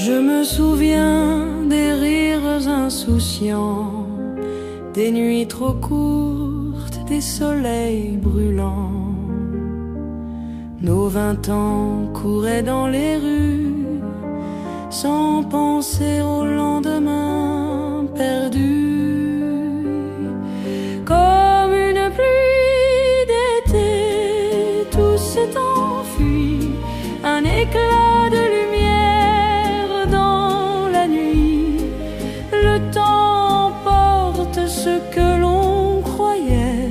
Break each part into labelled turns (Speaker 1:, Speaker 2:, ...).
Speaker 1: Je me souviens des rires insouciants, des nuits trop courtes, des soleils brûlants. Nos 20 ans couraient dans les rues, sans penser au lendemain perdu. Comme une pluie d'été, tout s'est enfui, un éclat de lumière dans la nuit. Le temps emporte ce que l'on croyait,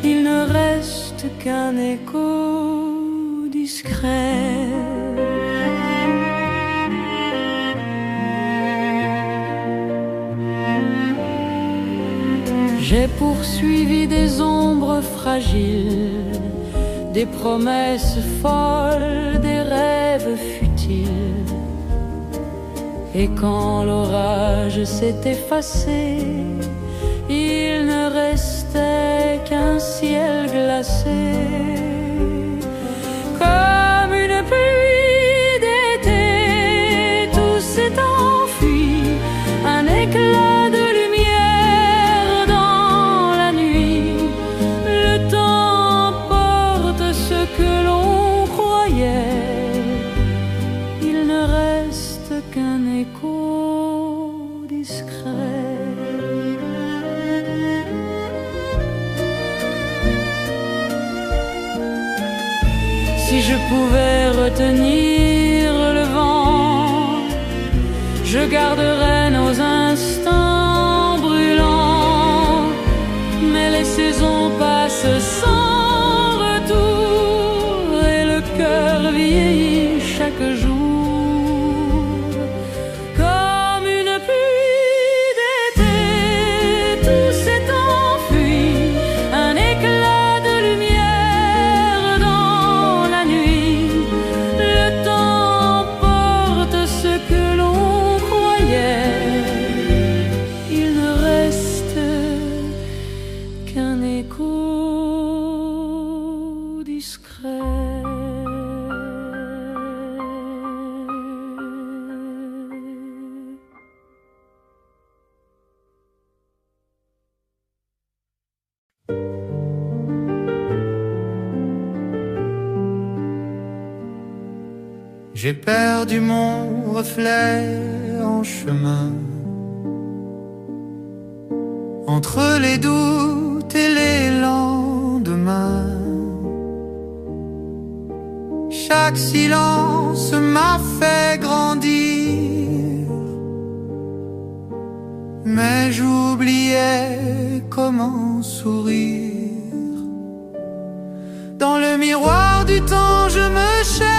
Speaker 1: il ne reste qu'un écho discret. J'ai poursuivi des ombres fragiles, des promesses folles, des rêves futiles. Et quand l'orage s'est effacé, il ne restait qu'un ciel glacé. Comme une pluie d'été, tout s'est enfui, un éclat de lumière dans la nuit. Le temps porte ce que l'on croyait, il ne reste qu'un écho discret. Si je pouvais retenir le vent, je garderais nos instants brûlants. Mais les saisons passent sans retour et le cœur vieillit chaque jour. Comme une pluie d'été, tout s'est enfui, un éclat de lumière dans la nuit. Le temps porte ce que l'on croyait, il ne reste qu'un écho discret.
Speaker 2: J'ai perdu mon reflet en chemin, entre les doutes et les lendemains. Chaque silence m'a fait grandir, mais j'oubliais comment sourire. Dans le miroir du temps, je me cherche,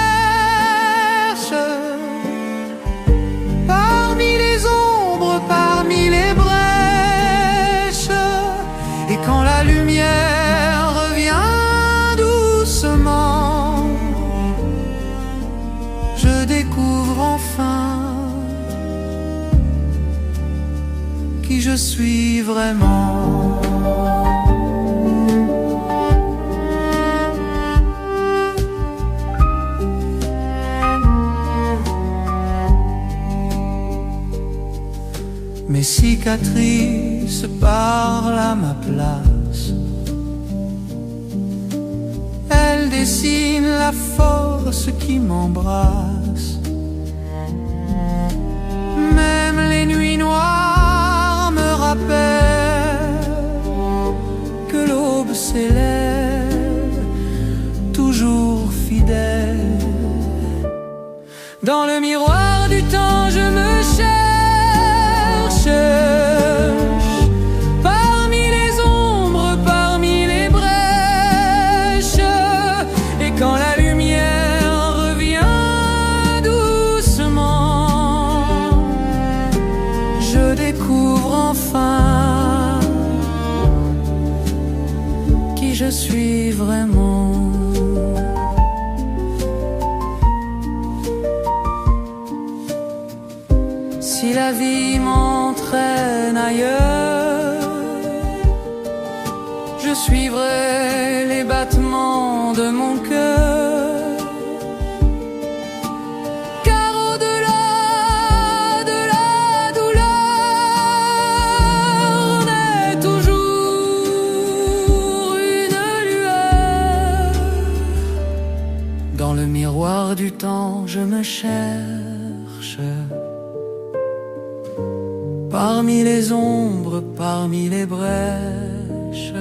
Speaker 2: parmi les ombres, parmi les brèches. Et quand la lumière revient doucement, je découvre enfin qui je suis vraiment. Mes cicatrices parlent à ma place, elles dessinent la force qui m'embrasse. Même les nuits noires me rappellent que l'aube s'élève, toujours fidèle. Dans le miroir du temps, je me cherche, parmi les ombres, parmi les brèches. Et quand la lumière revient doucement, je découvre enfin qui je suis vraiment. Si la vie m'entraîne ailleurs, je suivrai les battements de mon cœur. Car au je me cherche parmi les ombres, parmi les brèches.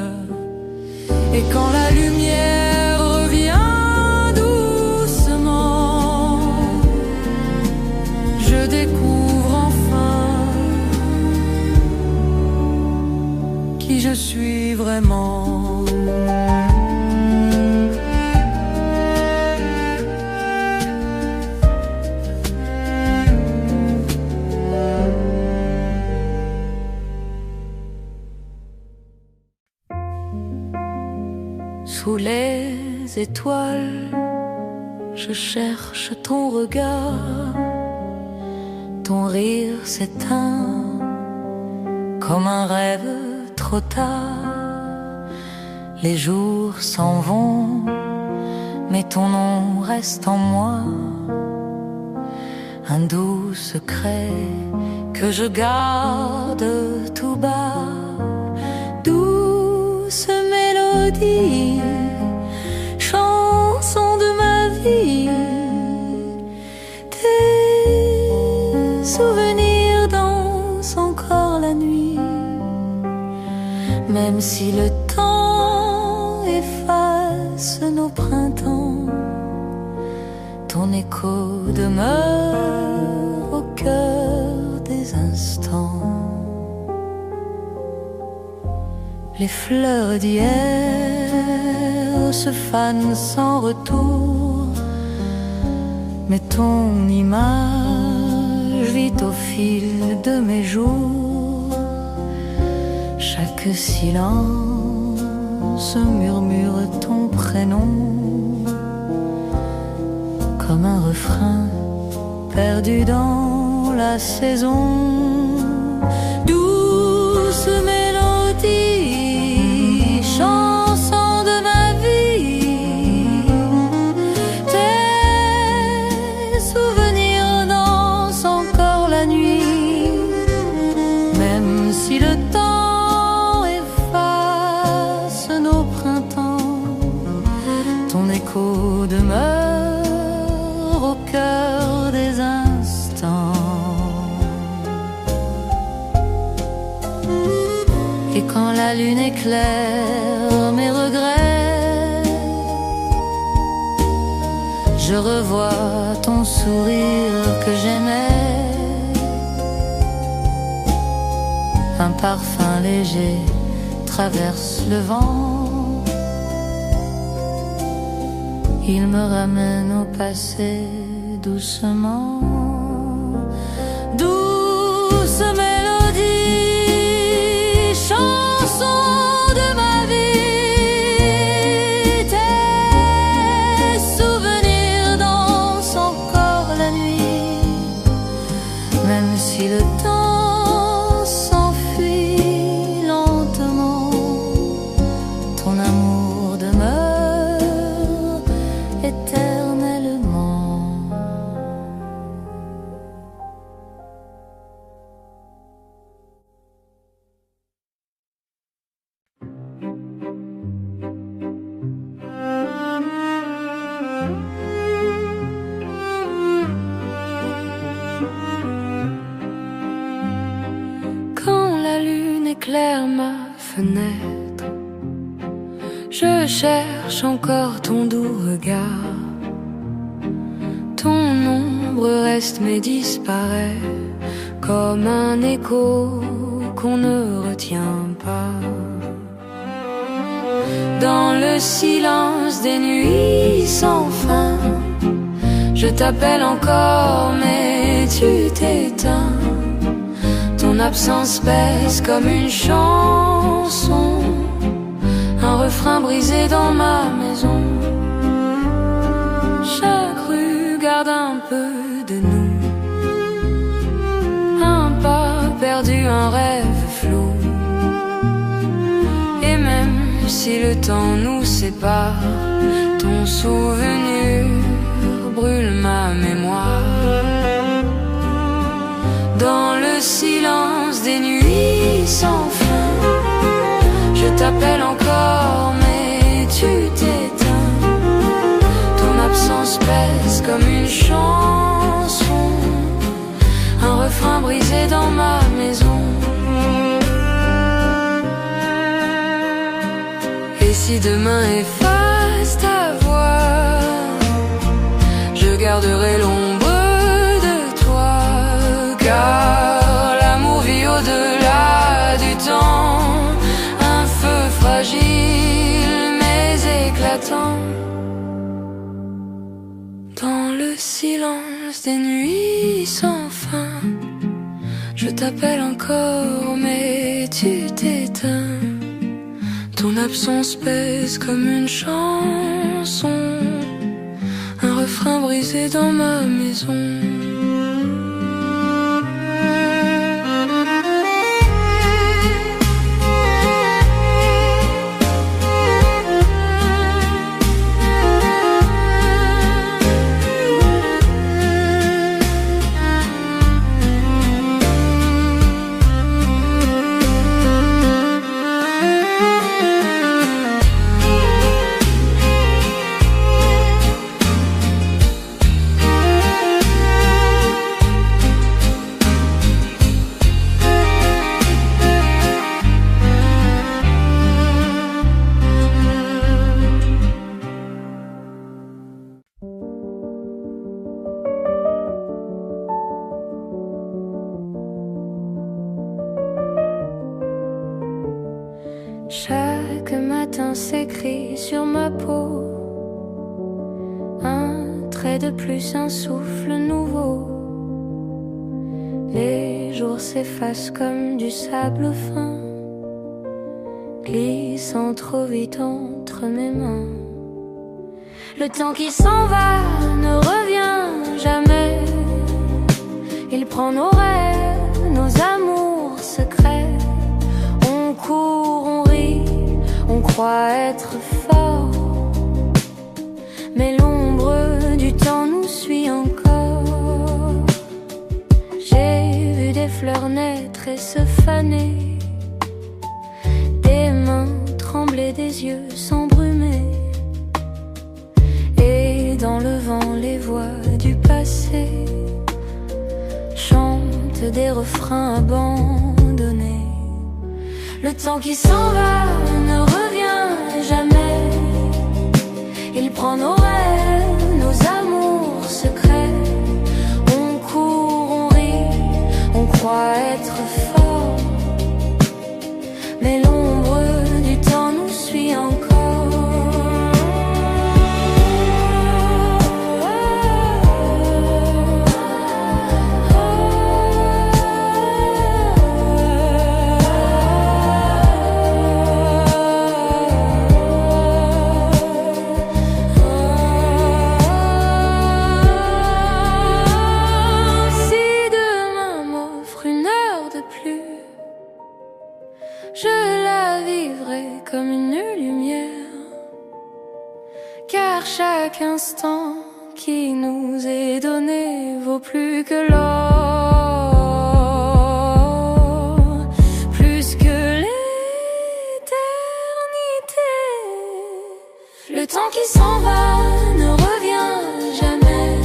Speaker 2: Et quand la lumière revient doucement, je découvre enfin qui je suis vraiment.
Speaker 1: Sous les étoiles, je cherche ton regard. Ton rire s'éteint comme un rêve trop tard. Les jours s'en vont, mais ton nom reste en moi. Un doux secret que je garde tout bas. Douce mélodie, chanson de ma vie, tes souvenirs dansent encore la nuit. Même si le temps efface nos printemps, ton écho demeure au cœur des instants. Les fleurs d'hier se fanent sans retour, mais ton image vit au fil de mes jours. Chaque silence murmure ton prénom, comme un refrain perdu dans la saison. Douce mélodie, chanson de ma vie, tes souvenirs dansent encore la nuit. Même si le temps efface nos printemps, ton écho demeure au cœur des instants. Et quand la lune éclaire mes regrets, je revois ton sourire que j'aimais. Un parfum léger traverse le vent, il me ramène au passé doucement. Douce mélodie, chanson de ma vie, tes souvenirs dansent encore la nuit. Même si le temps s'enfuit lentement, ton amour demeure éternellement. Quand la lune éclaire ma fenêtre, je cherche encore ton doux regard. Ton ombre reste mais disparaît, comme un écho qu'on ne retient pas. Dans le silence des nuits sans fin, je t'appelle encore mais tu t'éteins. Ton absence pèse comme une chanson, un refrain brisé dans ma maison. Chaque rue garde un peu de nous, un pas perdu, un rêve flou. Et même si le temps nous sépare, ton souvenir brûle ma mémoire. Dans le silence des nuits sans fin, je t'appelle encore mais tu t'éteins. Ton absence pèse comme une chanson, brisé dans ma maison. Et si demain efface ta voix, je garderai l'ombre de toi, car l'amour vit au-delà du temps, un feu fragile mais éclatant. Dans le silence des nuits sans fin, je t'appelle encore mais tu t'éteins. Ton absence pèse comme une chanson, un refrain brisé dans ma maison. Chaque matin s'écrit sur ma peau un trait de plus, un souffle nouveau. Les jours s'effacent comme du sable fin, glissant trop vite entre mes mains. Le temps qui s'en va ne revient jamais. Il prend nos rêves, nos amours secrets. On court, on rit, on croit être fort, mais l'ombre du temps nous suit encore. J'ai vu des fleurs naître et se faner, des mains trembler, des yeux s'embrumer, et dans le vent les voix du passé chantent des refrains abandonnés. Le temps qui s'en va ne revient jamais. Il prend nos rêves, nos amours secrets. On court, on rit, on croit être fort, mais l'ombre du temps nous suit encore. Comme une lumière, car chaque instant qui nous est donné vaut plus que l'or, plus que l'éternité. Le temps qui s'en va ne revient jamais.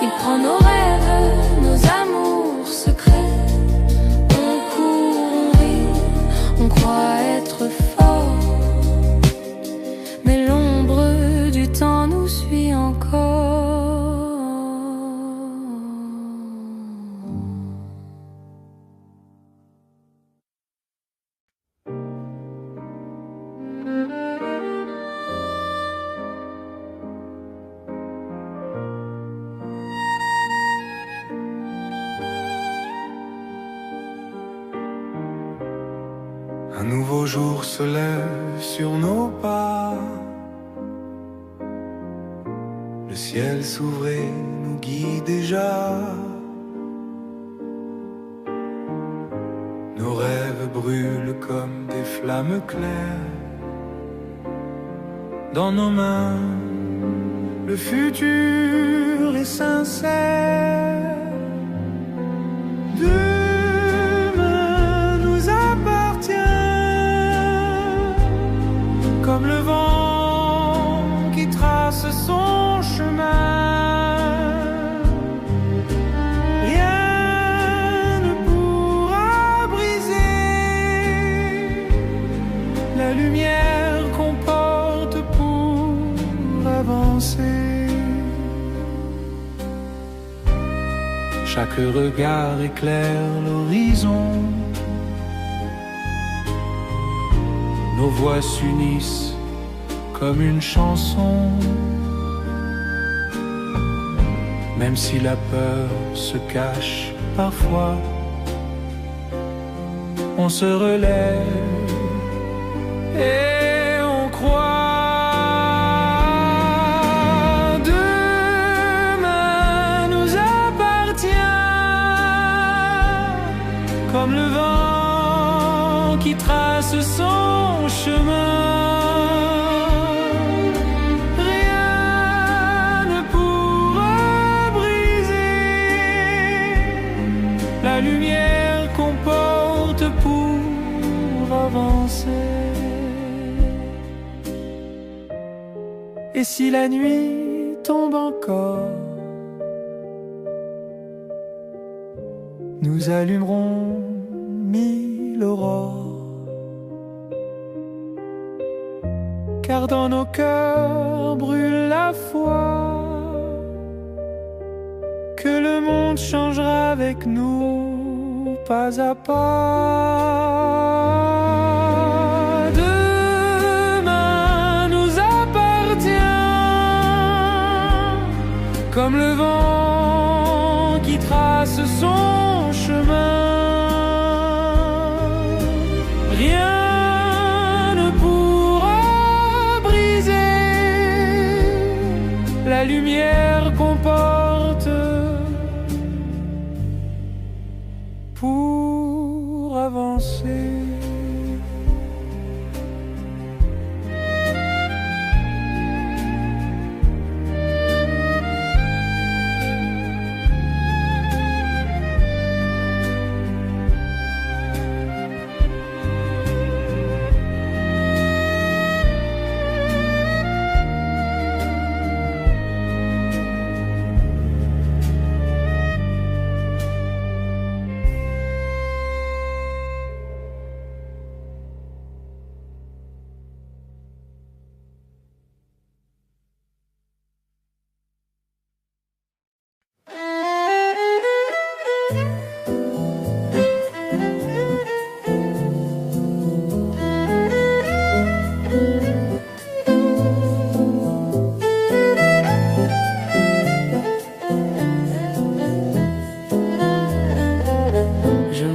Speaker 1: Il prend nos rêves, nos amours secrets. On court, on rit, on croit être fort, mais l'ombre du temps nous suit encore.
Speaker 2: Un nouveau jour se lève sur nos pas. Le ciel s'ouvre et nous guide déjà. Nos rêves brûlent comme des flammes claires. Dans nos mains, le futur est sincère. Demain nous appartient, comme le vent qui trace son chemin. Rien lumière qu'on porte pour avancer. Chaque regard éclaire l'horizon. Nos voix s'unissent comme une chanson. Même si la peur se cache parfois, on se relève et on croit. Demain nous appartient, comme le vent qui trace son chemin. La lumière qu'on porte pour avancer. Et si la nuit tombe encore, nous allumerons 1000 aurores. Car dans nos cœurs brûle la foi que le monde changera avec nous, pas à pas. Demain nous appartient, comme le vent qui trace son chemin. Rien ne pourra briser la lumière qu'on porte pour avancer.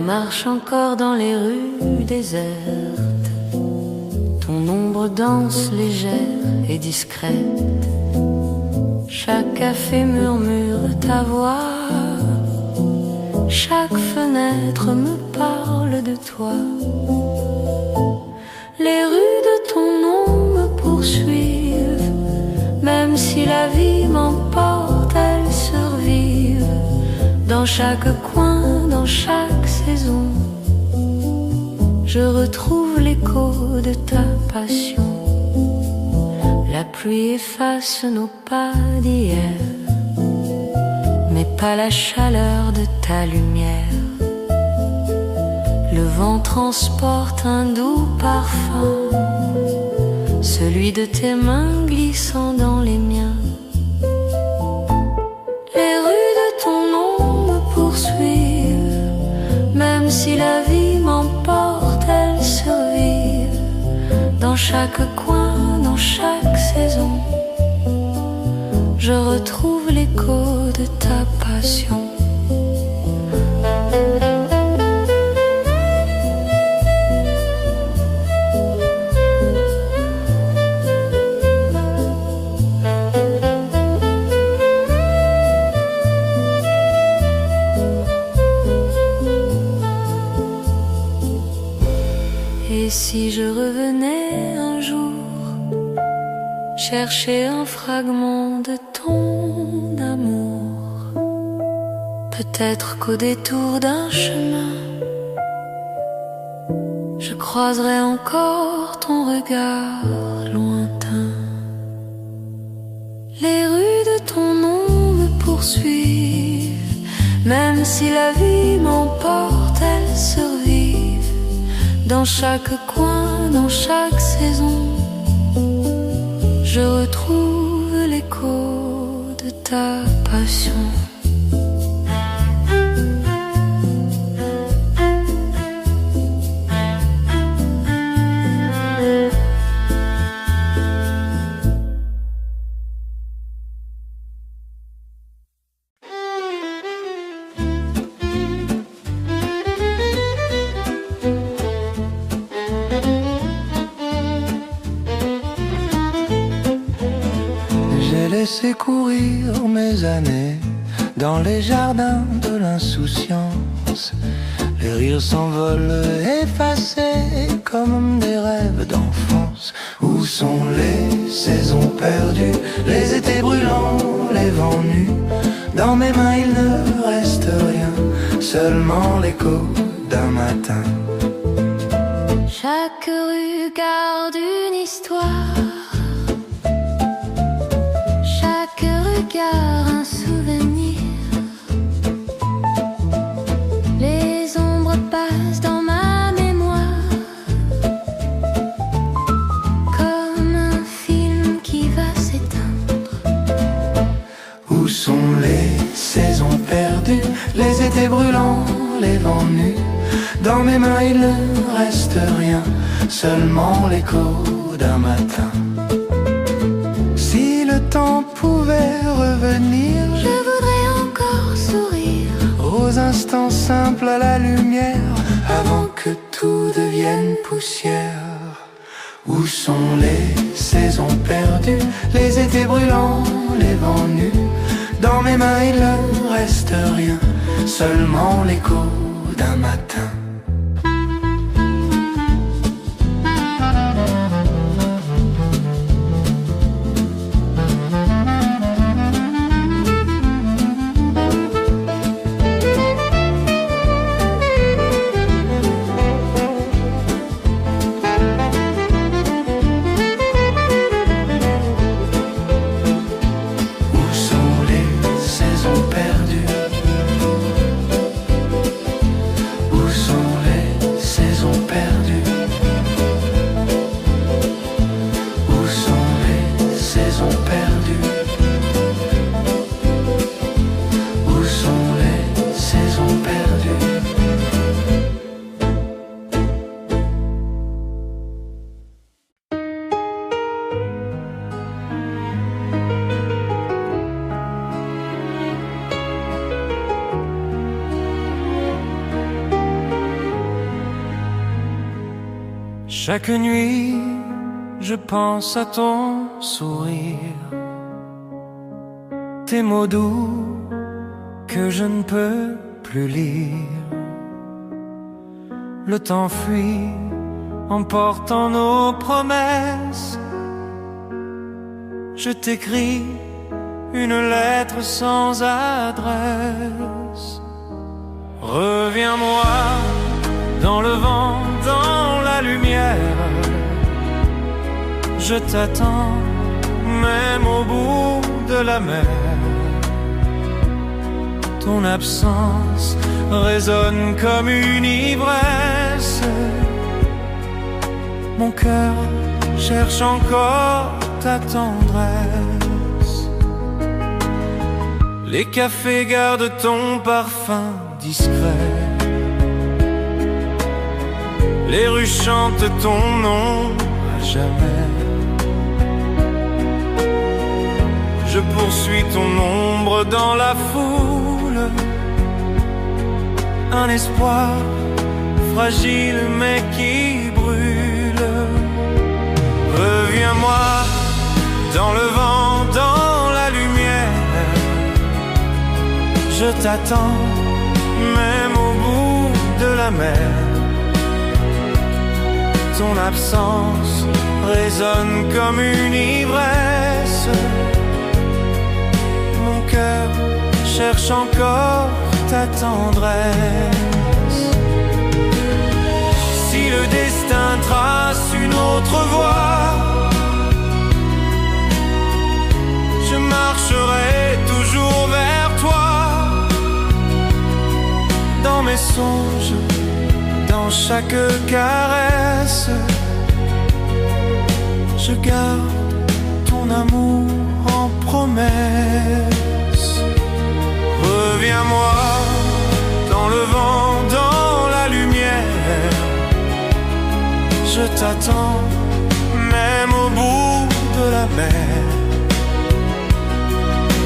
Speaker 1: Marche encore dans les rues désertes, ton ombre danse légère et discrète. Chaque café murmure ta voix, chaque fenêtre me parle de toi. Les rues de ton nom me poursuivent, même si la vie m'emporte, elles survivent. Dans chaque coin, dans chaque saison, je retrouve l'écho de ta passion. La pluie efface nos pas d'hier, mais pas la chaleur de ta lumière. Le vent transporte un doux parfum, celui de tes mains glissant dans les miens. Les rues de ton nom me poursuivent, même si la vie m'emporte, elles survivent. Dans chaque coin, dans chaque saison, je retrouve l'écho de ta passion. Et si je revenais un jour chercher un fragment de ton amour, peut-être qu'au détour d'un chemin, je croiserai encore ton regard lointain. Les rues de ton nom me poursuivent, même si la vie m'emporte, elles survivent. Dans chaque coin, dans chaque saison, je retrouve l'écho de ta passion.
Speaker 2: Laissez courir mes années dans les jardins de l'insouciance. Les rires s'envolent effacés comme des rêves d'enfance. Où sont les saisons perdues, les étés brûlants, les vents nus? Dans mes mains il ne reste rien, seulement l'écho d'un matin.
Speaker 1: Chaque rue garde une histoire, car un souvenir. Les ombres passent dans ma mémoire comme un film qui va s'éteindre.
Speaker 2: Où sont les saisons perdues, les étés brûlants, les vents nus? Dans mes mains il ne reste rien, seulement l'écho d'un matin. Si le temps pouvait revenir,
Speaker 1: je voudrais encore sourire
Speaker 2: aux instants simples à la lumière, avant que tout devienne poussière. Où sont les saisons perdues, les étés brûlants, les vents nus? Dans mes mains il ne reste rien, seulement l'écho d'un matin. Chaque nuit, je pense à ton sourire, tes mots doux que je ne peux plus lire. Le temps fuit, emportant nos promesses. Je t'écris une lettre sans adresse. Reviens-moi dans le vent, dans la lumière. Je t'attends, même au bout de la mer. Ton absence résonne comme une ivresse. Mon cœur cherche encore ta tendresse. Les cafés gardent ton parfum discret. Les rues chantent ton nom à jamais. Je poursuis ton ombre dans la foule. Un espoir fragile mais qui brûle. Reviens-moi dans le vent, dans la lumière. Je t'attends, même au bout de la mer. Ton absence résonne comme une ivresse. Mon cœur cherche encore ta tendresse. Si le destin trace une autre voie, je marcherai toujours vers toi. Dans mes songes, dans chaque caresse, je garde ton amour en promesse. Reviens-moi dans le vent, dans la lumière. Je t'attends, même au bout de la mer.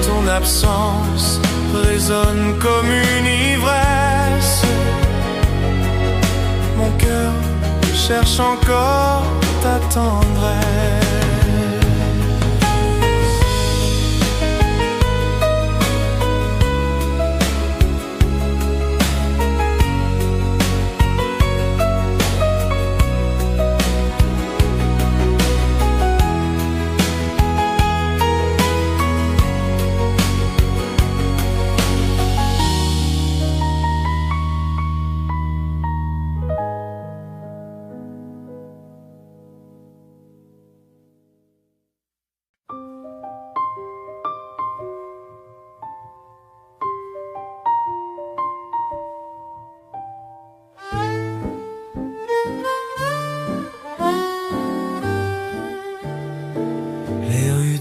Speaker 2: Ton absence résonne comme une ivresse. Mon cœur cherche encore ta tendresse.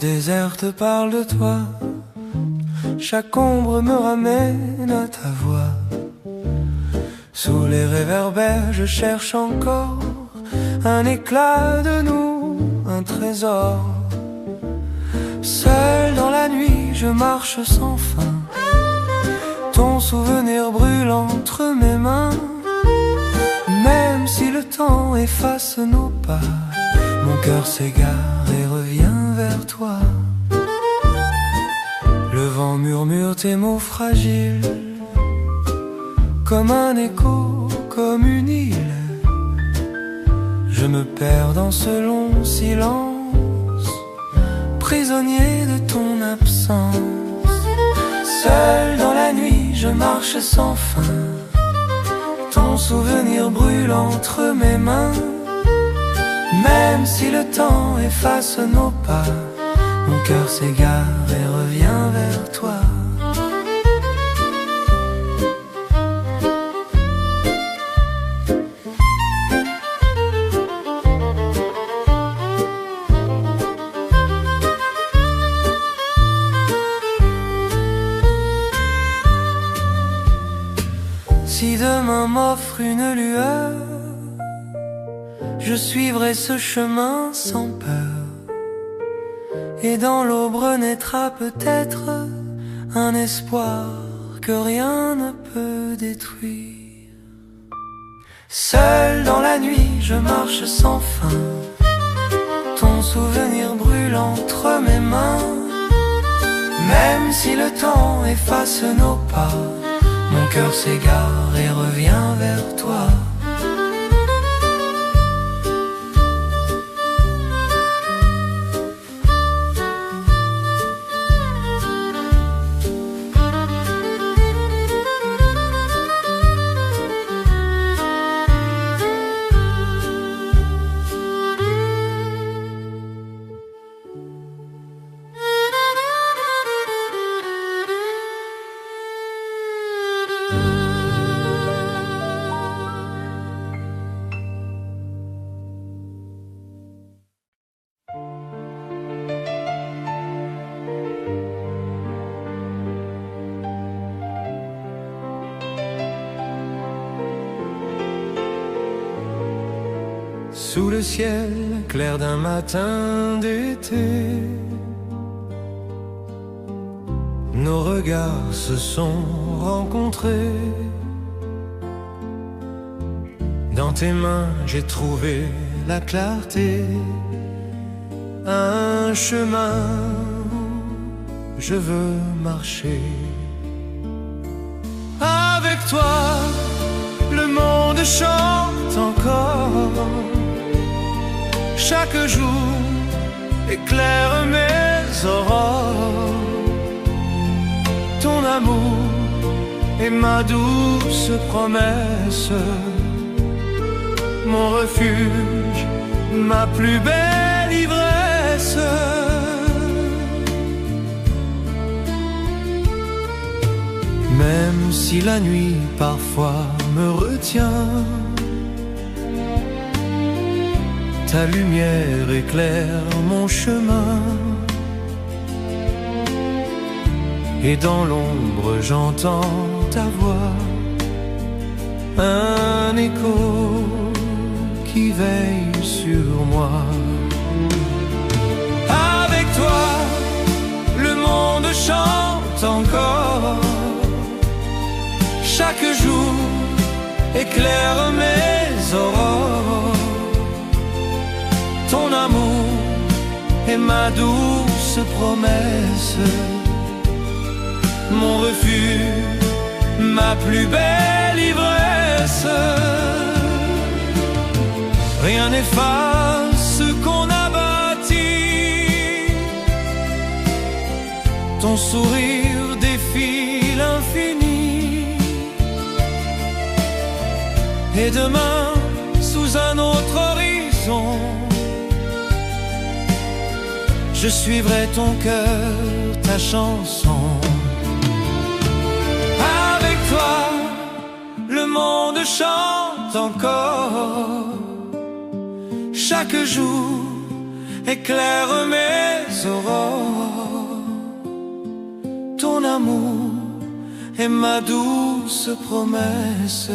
Speaker 2: Déserte parle de toi, chaque ombre me ramène à ta voix. Sous les réverbères je cherche encore un éclat de nous, un trésor. Seul dans la nuit je marche sans fin, ton souvenir brûle entre mes mains. Même si le temps efface nos pas, mon cœur s'égare et revient vers toi. Le vent murmure tes mots fragiles, comme un écho, comme une île. Je me perds dans ce long silence, prisonnier de ton absence. Seul dans la nuit je marche sans fin, ton souvenir brûle entre mes mains. Même si le temps efface nos pas, mon cœur s'égare et revient vers toi. Si demain m'offre une lueur, je suivrai ce chemin sans peur. Et dans l'aube renaîtra peut-être un espoir que rien ne peut détruire. Seul dans la nuit je marche sans fin, ton souvenir brûle entre mes mains. Même si le temps efface nos pas, mon cœur s'égare et revient vers toi. Sous le ciel clair d'un matin d'été, nos regards se sont rencontrés. Dans tes mains j'ai trouvé la clarté, un chemin où je veux marcher. Avec toi, le monde chante encore. Chaque jour éclaire mes aurores. Ton amour est ma douce promesse, mon refuge, ma plus belle ivresse. Même si la nuit parfois me retient, Ta lumière éclaire mon chemin. Et dans l'ombre j'entends ta voix, un écho qui veille sur moi. Avec toi, le monde chante encore. Chaque jour éclaire mes aurores. Ton amour est ma douce promesse, mon refuge, ma plus belle ivresse. Rien n'efface ce qu'on a bâti. Ton sourire défie l'infini. Et demain, sous un autre horizon, je suivrai ton cœur, ta chanson. Avec toi, le monde chante encore. Chaque jour éclaire mes aurores. Ton amour est ma douce promesse,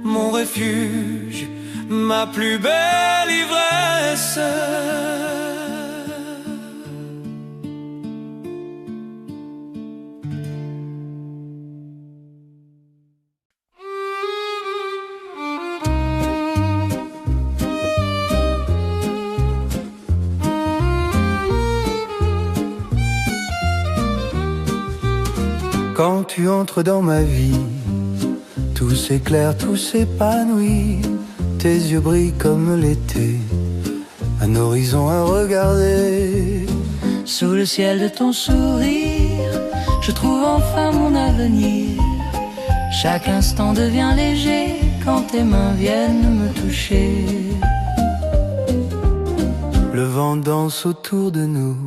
Speaker 2: mon refuge, ma plus belle ivresse.
Speaker 3: Quand tu entres dans ma vie, tout s'éclaire, tout s'épanouit. Tes yeux brillent comme l'été, un horizon à regarder.
Speaker 1: Sous le ciel de ton sourire, je trouve enfin mon avenir. Chaque instant devient léger quand tes mains viennent me toucher.
Speaker 3: Le vent danse autour de nous,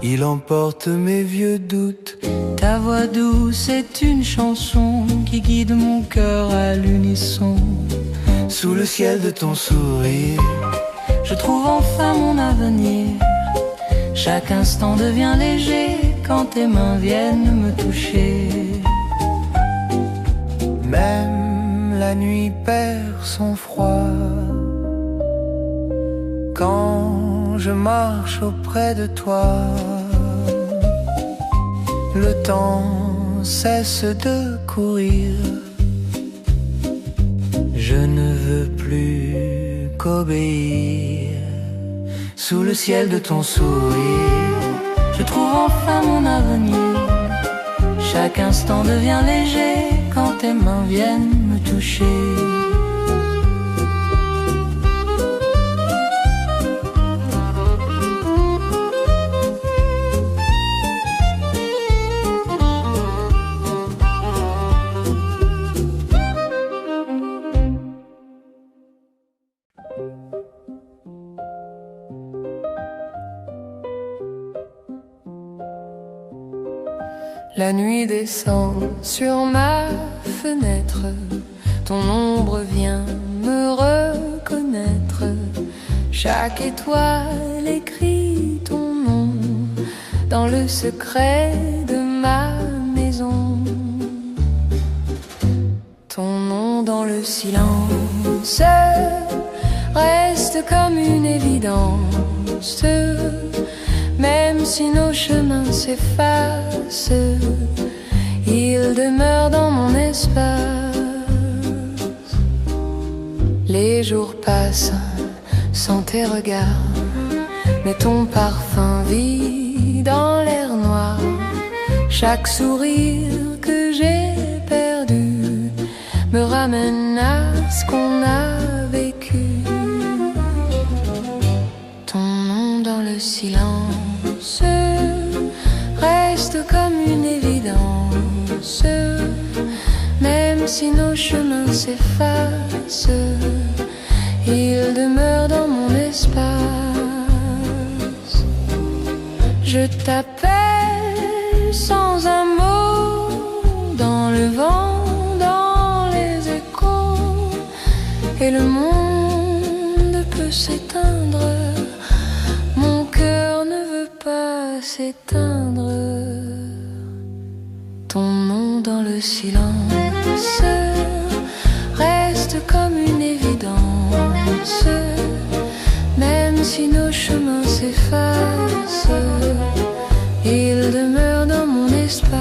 Speaker 3: il emporte mes vieux doutes.
Speaker 1: Ta voix douce est une chanson qui guide mon cœur à l'unisson.
Speaker 3: Sous le ciel de ton sourire,
Speaker 1: je trouve enfin mon avenir. Chaque instant devient léger quand tes mains viennent me toucher.
Speaker 3: Même la nuit perd son froid quand je marche auprès de toi. Le temps cesse de courir. Je ne veux plus qu'obéir. Sous le ciel de ton sourire,
Speaker 1: je trouve enfin mon avenir. Chaque instant devient léger quand tes mains viennent me toucher.
Speaker 4: La nuit descend sur ma fenêtre, ton ombre vient me reconnaître. Chaque étoile écrit ton nom dans le secret de ma maison. Ton nom dans le silence reste comme une évidence. Même si nos chemins s'effacent, il demeure dans mon espace. Les jours passent sans tes regards, mais ton parfum vit dans l'air noir. Chaque sourire que j'ai perdu me ramène à ce qu'on a vécu. Ton nom dans le silence reste comme une évidence. Même si nos chemins s'effacent, il demeure dans mon espace. Je t'appelle sans un mot, dans le vent, dans les échos, et le monde peut s'éteindre. Mon cœur ne veut pas s'éteindre. Ton nom dans le silence reste comme une évidence. Même si nos chemins s'effacent, il demeure dans mon espace.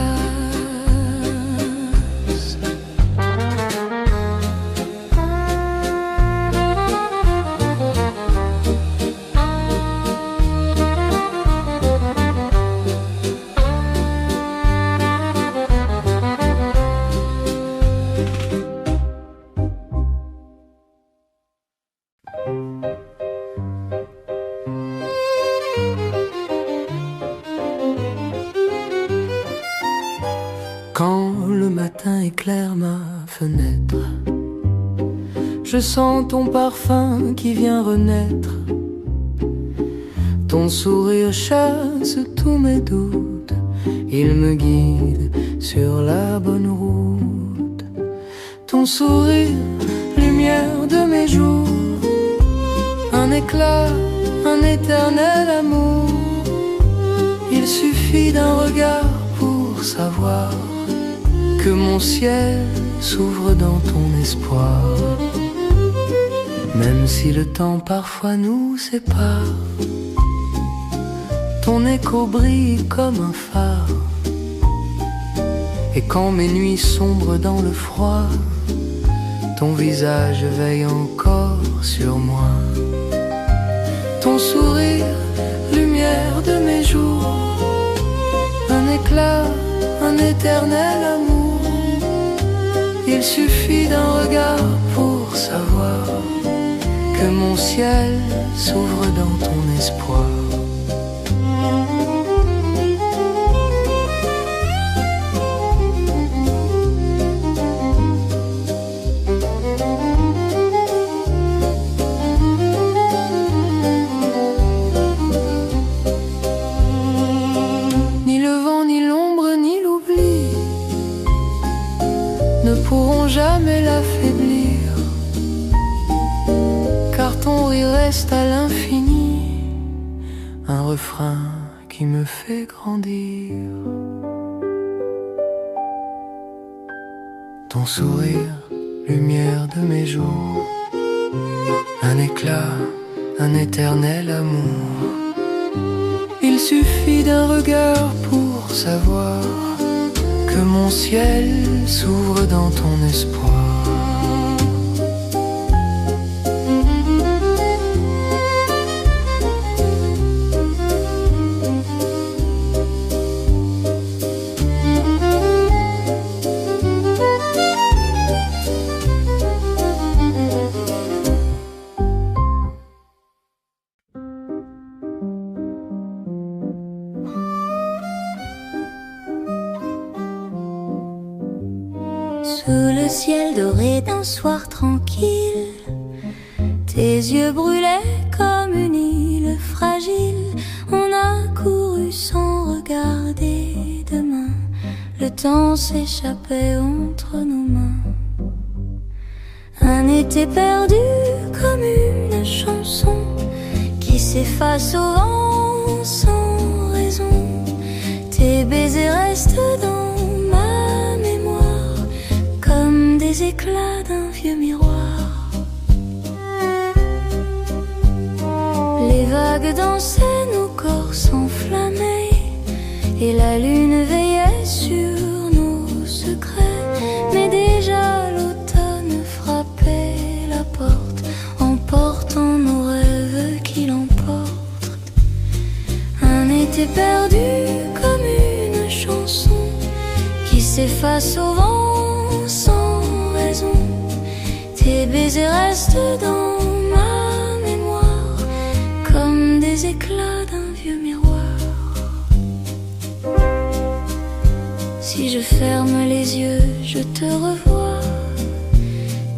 Speaker 2: Quand le matin éclaire ma fenêtre, je sens ton parfum qui vient renaître. Ton sourire chasse tous mes doutes, il me guide sur la bonne route. Ton sourire, lumière de mes jours, un éclat, un éternel amour. Il suffit d'un regard pour savoir que mon ciel s'ouvre dans ton espoir. Même si le temps parfois nous sépare, ton écho brille comme un phare. Et quand mes nuits sombrent dans le froid, ton visage veille encore sur moi. Ton sourire, lumière de mes jours, un éclat, un éternel amour. Il suffit d'un regard pour savoir que mon ciel s'ouvre dans ton espoir. Ni le vent, ni l'ombre, ni l'oubli ne pourront jamais l'affaiblir, car ton rire reste à l'infini, un refrain qui me fait grandir. Ton sourire, lumière de mes jours, un éclat, un éternel amour. Il suffit d'un regard pour savoir que mon ciel s'ouvre dans ton espoir.
Speaker 1: Sous le ciel doré d'un soir tranquille, tes yeux brûlaient comme une île fragile. On a couru sans regarder demain, le temps s'échappait entre nos mains. Un été perdu comme une chanson qui s'efface au vent sans raison. Tes baisers restent dans ma mémoire comme des éclats d'un vieux miroir. Les vagues dansaient, nos corps s'enflammaient, et la lune veillait sur nos secrets. Mais déjà l'automne frappait la porte, emportant nos rêves qui l'emportent. Un été perdu comme une chanson qui s'efface au vent sans raison. Tes baisers restent dans ma mémoire comme des éclats d'un vieux miroir. Si je ferme les yeux, je te revois.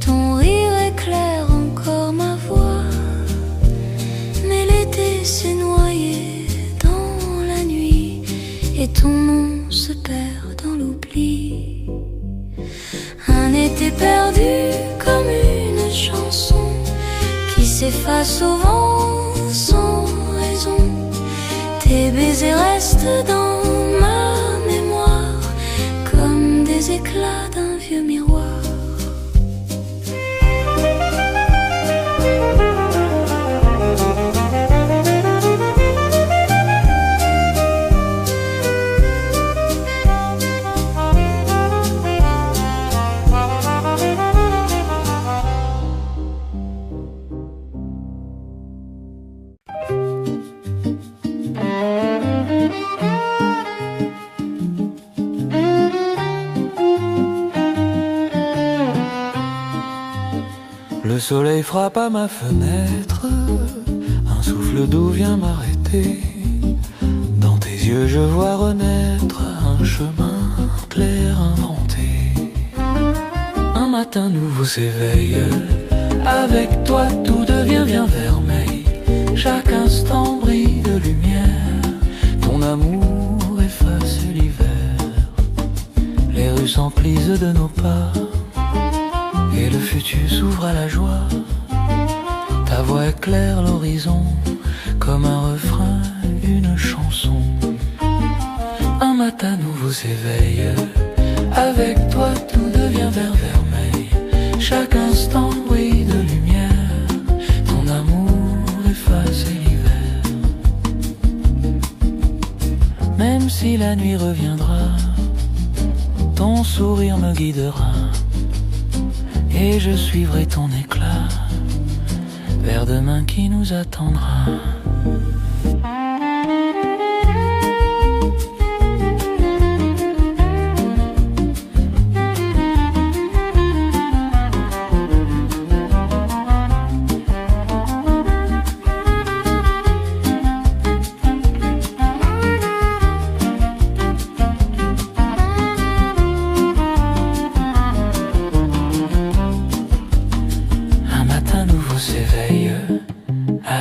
Speaker 1: Ton rire éclaire encore ma voix. Mais l'été s'est noyé dans la nuit, et ton nom se perd dans l'oubli. Un été perdu comme une chanson s'efface souvent sans raison. Tes baisers restent dans ma mémoire comme des éclats d'un vieux miroir.
Speaker 2: Le soleil frappe à ma fenêtre, un souffle doux vient m'arrêter. Dans tes yeux je vois renaître un chemin clair inventé. Un matin nouveau s'éveille, avec toi tout devient bien vermeil. Chaque instant brille de lumière, ton amour efface l'hiver. Les rues s'emplissent de nos pas, et le futur s'ouvre à la joie. Ta voix éclaire l'horizon comme un refrain, une chanson. Un matin nouveau s'éveille, avec toi tout devient vert vermeil. Chaque instant brille de lumière, ton amour efface l'hiver. Même si la nuit reviendra, ton sourire me guidera, et je suivrai ton éclat vers demain qui nous attendra.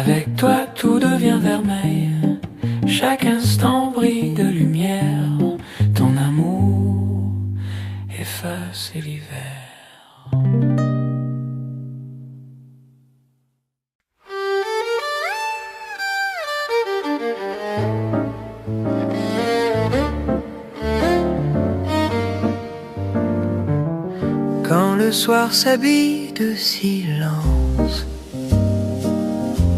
Speaker 2: Avec toi tout devient vermeil, chaque instant brille de lumière, ton amour efface l'hiver.
Speaker 3: Quand le soir s'habille de silence,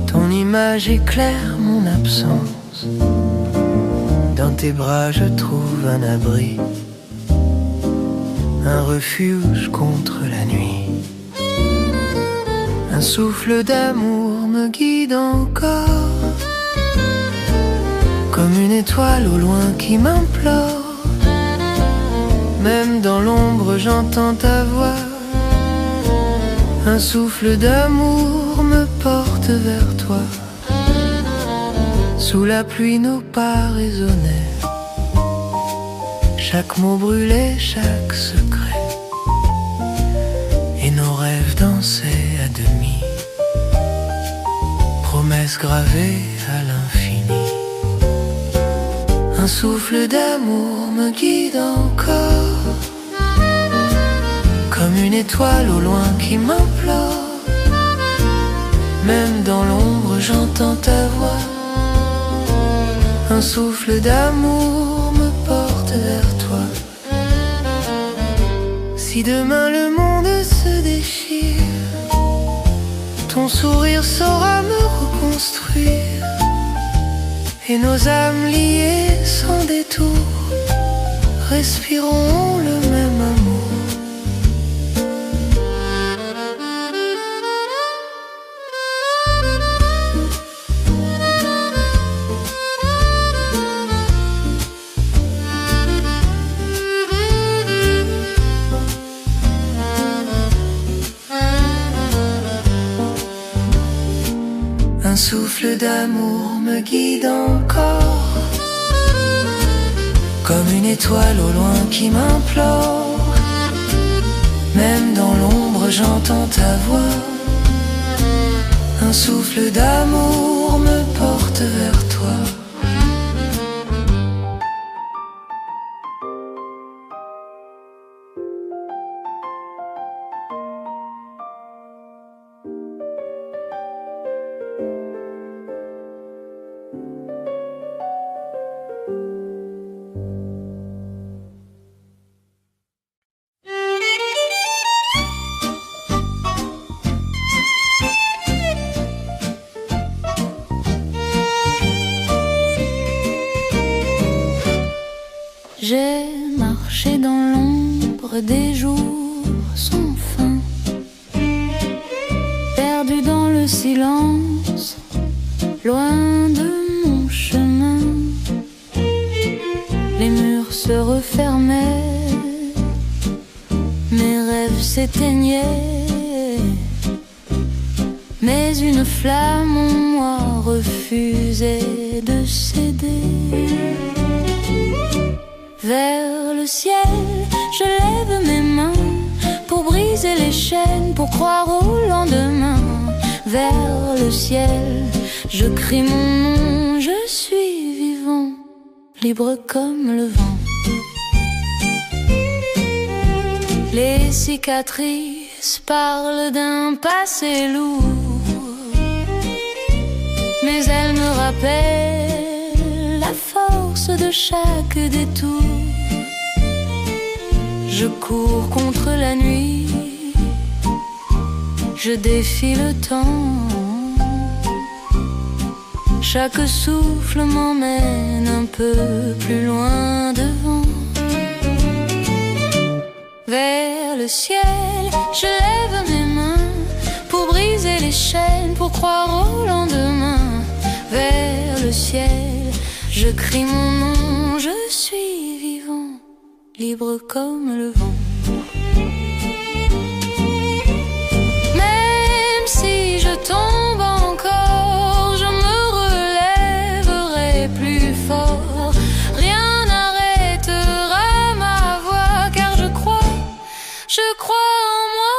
Speaker 3: ton image éclaire mon absence. Dans tes bras je trouve un abri, un refuge contre la nuit. Un souffle d'amour me guide encore, comme une étoile au loin qui m'implore. Même dans l'ombre j'entends ta voix, un souffle d'amour me porte vers toi. Sous la pluie nos pas résonnaient, chaque mot brûlait, chaque secret, et nos rêves dansaient à demi, promesses gravées à l'infini. Un souffle d'amour me guide encore, comme une étoile au loin qui m'implore. Même dans l'ombre j'entends ta voix, un souffle d'amour me porte vers toi. Si demain le monde se déchire, ton sourire saura me reconstruire, et nos âmes liées sans détour respireront le même amour. Un souffle d'amour me guide encore, comme une étoile au loin qui m'implore. Même dans l'ombre j'entends ta voix, un souffle d'amour me porte vers toi.
Speaker 1: J'ai marché dans l'ombre des jours sans fin, perdu dans le silence, loin de mon chemin. Les murs se refermaient, mes rêves s'éteignaient, mais une flamme en moi refusait de céder. Vers le ciel, je lève mes mains pour briser les chaînes, pour croire au lendemain. Vers le ciel, je crie mon nom, je suis vivant, libre comme le vent. Les cicatrices parlent d'un passé lourd, mais elles me rappellent la force de chaque détour. Je cours contre la nuit, je défie le temps. Chaque souffle m'emmène un peu plus loin devant. Vers le ciel, je lève mes mains pour briser les chaînes, pour croire au lendemain. Vers le ciel, je crie mon nom, je suis vivant, libre comme le vent. Même si je tombe encore, je me relèverai plus fort. Rien n'arrêtera ma voix, car je crois en moi.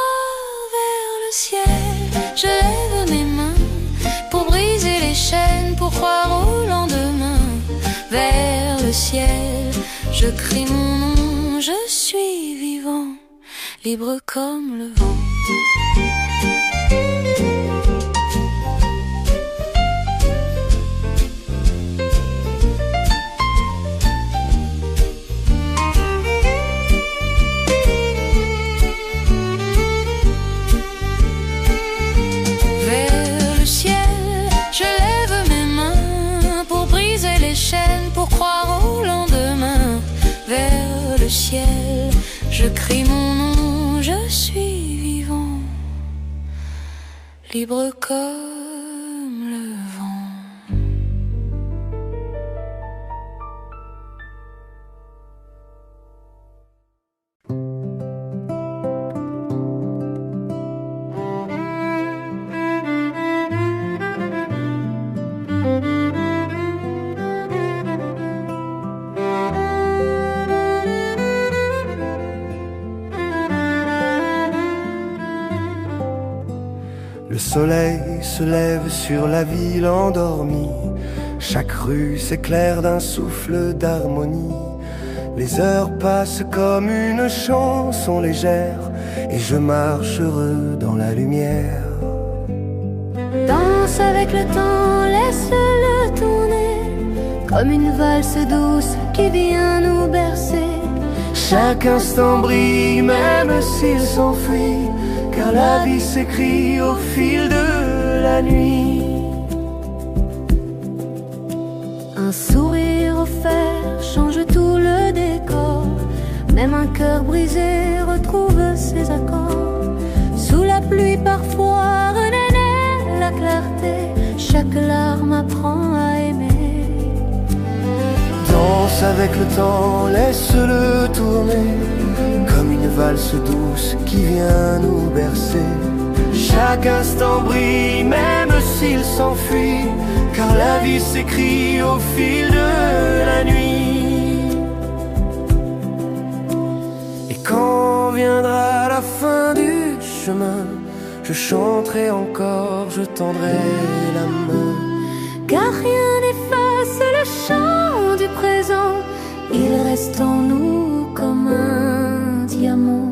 Speaker 1: Vers le ciel, je lève mes mains pour briser les chaînes, pour croire au lendemain. Vers le ciel, je crie mon nom, je suis vivant, libre comme le vent. Pour croire au lendemain. Vers le ciel, je crie mon nom, je suis vivant, libre comme le vent.
Speaker 3: Le soleil se lève sur la ville endormie. Chaque rue s'éclaire d'un souffle d'harmonie. Les heures passent comme une chanson légère, et je marche heureux dans la lumière.
Speaker 1: Danse avec le temps, laisse-le tourner, comme une valse douce qui vient nous bercer.
Speaker 3: Chaque instant brille, même s'il s'enfuit, car la vie s'écrit au fil de la nuit.
Speaker 1: Un sourire offert change tout le décor, même un cœur brisé retrouve ses accords. Sous la pluie parfois renaît la clarté, chaque larme apprend à aimer.
Speaker 3: Danse avec le temps, laisse-le tourner, comme une valse douce qui vient nous bercer. Chaque instant brille, même s'il s'enfuit, car la vie s'écrit au fil de la nuit. Et quand viendra la fin du chemin, je chanterai encore, je tendrai la main.
Speaker 1: Car rien n'efface le chant du présent, il reste en nous comme un diamant.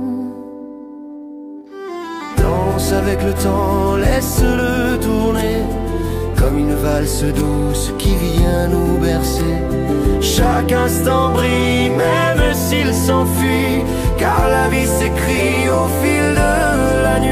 Speaker 3: Danse avec le temps, laisse-le tourner, comme une valse douce qui vient nous bercer. Chaque instant brille, même s'il s'enfuit, car la vie s'écrit au fil de la nuit.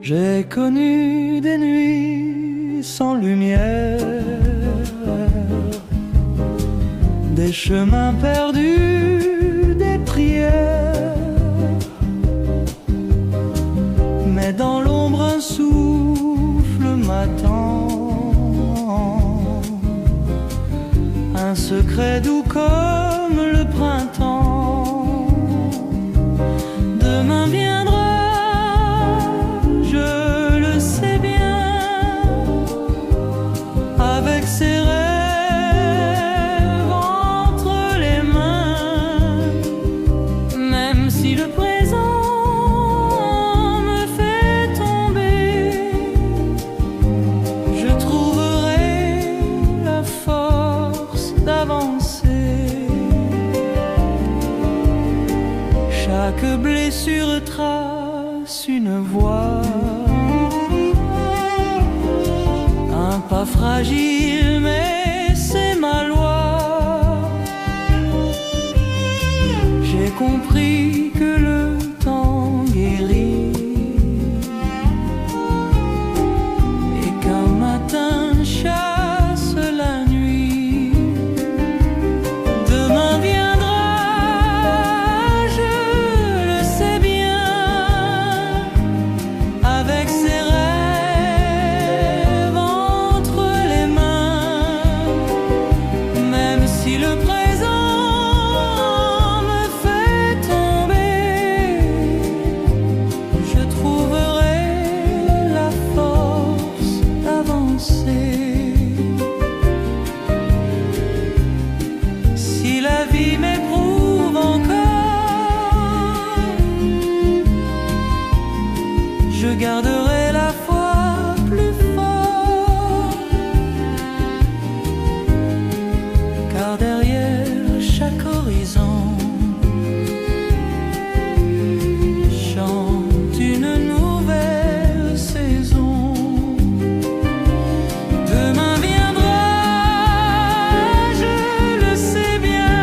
Speaker 2: J'ai connu des nuits sans lumière, des chemins perdus, des prières, mais dans l'ombre un souffle m'attend, un secret doux comme le printemps. Demain viendra, je le sais bien, avec ses rêves entre les mains, même si le présent me fait tomber, je trouverai la force d'avancer. Chaque blessure trace une voie, un pas fragile mais c'est ma loi. J'ai compris que le temps guérit et qu'un matin chasse la nuit. Demain viendra, je le sais bien, avec ses rêves entre les mains, même si le présent me fait tomber, je trouverai la force d'avancer. Si la vie m'éprouve encore, je garderai la foi plus fort, car derrière chaque horizon chante une nouvelle saison. Demain viendra, je le sais bien,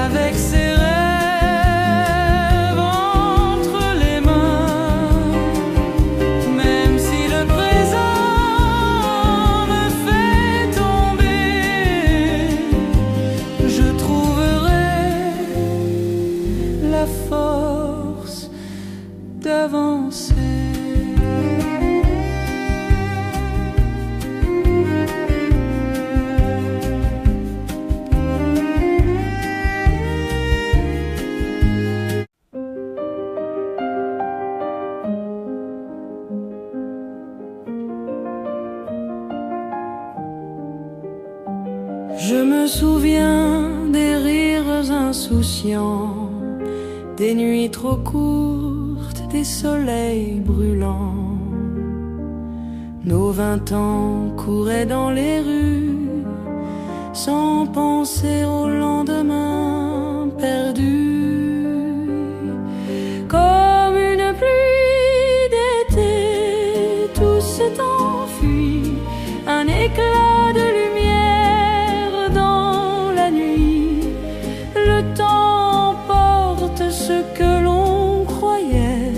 Speaker 2: avec ses rêves entre les mains, même si le présent me fait tomber, je trouverai la force d'avancer. Je me souviens des rires insouciants, des nuits trop courtes, des soleils brûlants. Nos 20 ans couraient dans les rues, sans penser au lendemain perdu. Comme une pluie d'été, tout s'est enfui, un éclat de lumière dans la nuit. Le temps porte ce que l'on croyait,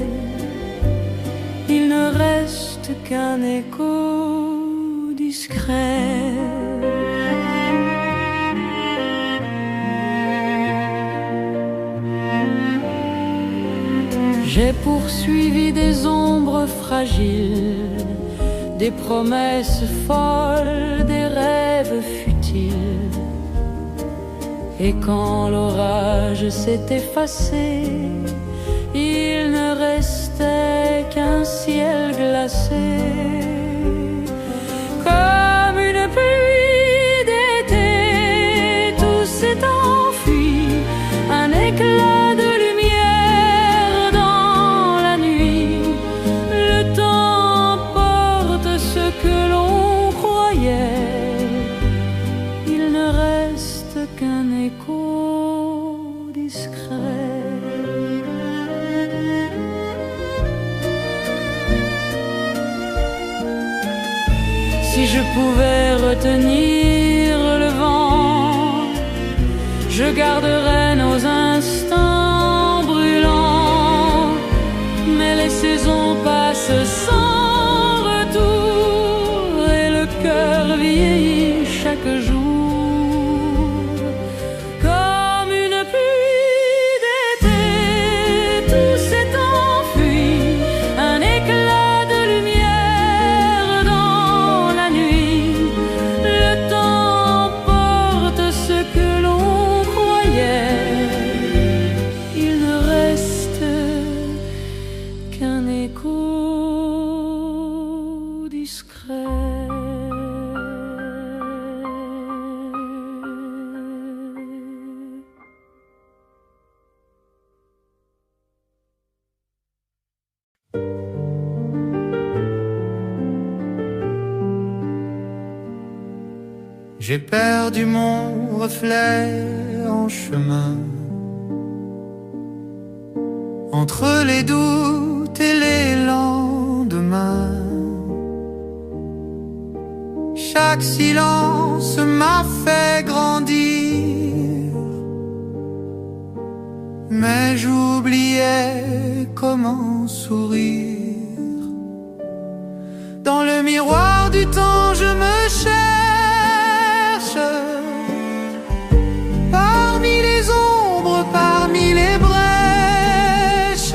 Speaker 2: il ne reste qu'un écho discret. J'ai poursuivi des ombres fragiles, des promesses folles, des rêves futiles. Et quand l'orage s'est effacé, il ne restait qu'un ciel glacé. Comme une pluie d'été, tout s'est enfui, un éclat de lumière dans la nuit. Le temps porte ce que l'on croyait, il ne reste qu'un écho discret. Si je pouvais retenir le vent, je garderais nos instants brûlants. Mais
Speaker 1: les saisons passent sans retour et le cœur vieillit chaque jour. Comme une pluie d'été, tout s'est enfui, un éclat de lumière dans la nuit. Le temps porte ce que l'on croyait, il ne reste qu'un écho discret.
Speaker 3: J'ai perdu mon reflet en chemin, entre les doutes et les lendemains. Chaque silence m'a fait grandir, mais j'oubliais comment sourire. Dans le miroir du temps je me cherche, parmi les ombres, parmi les brèches.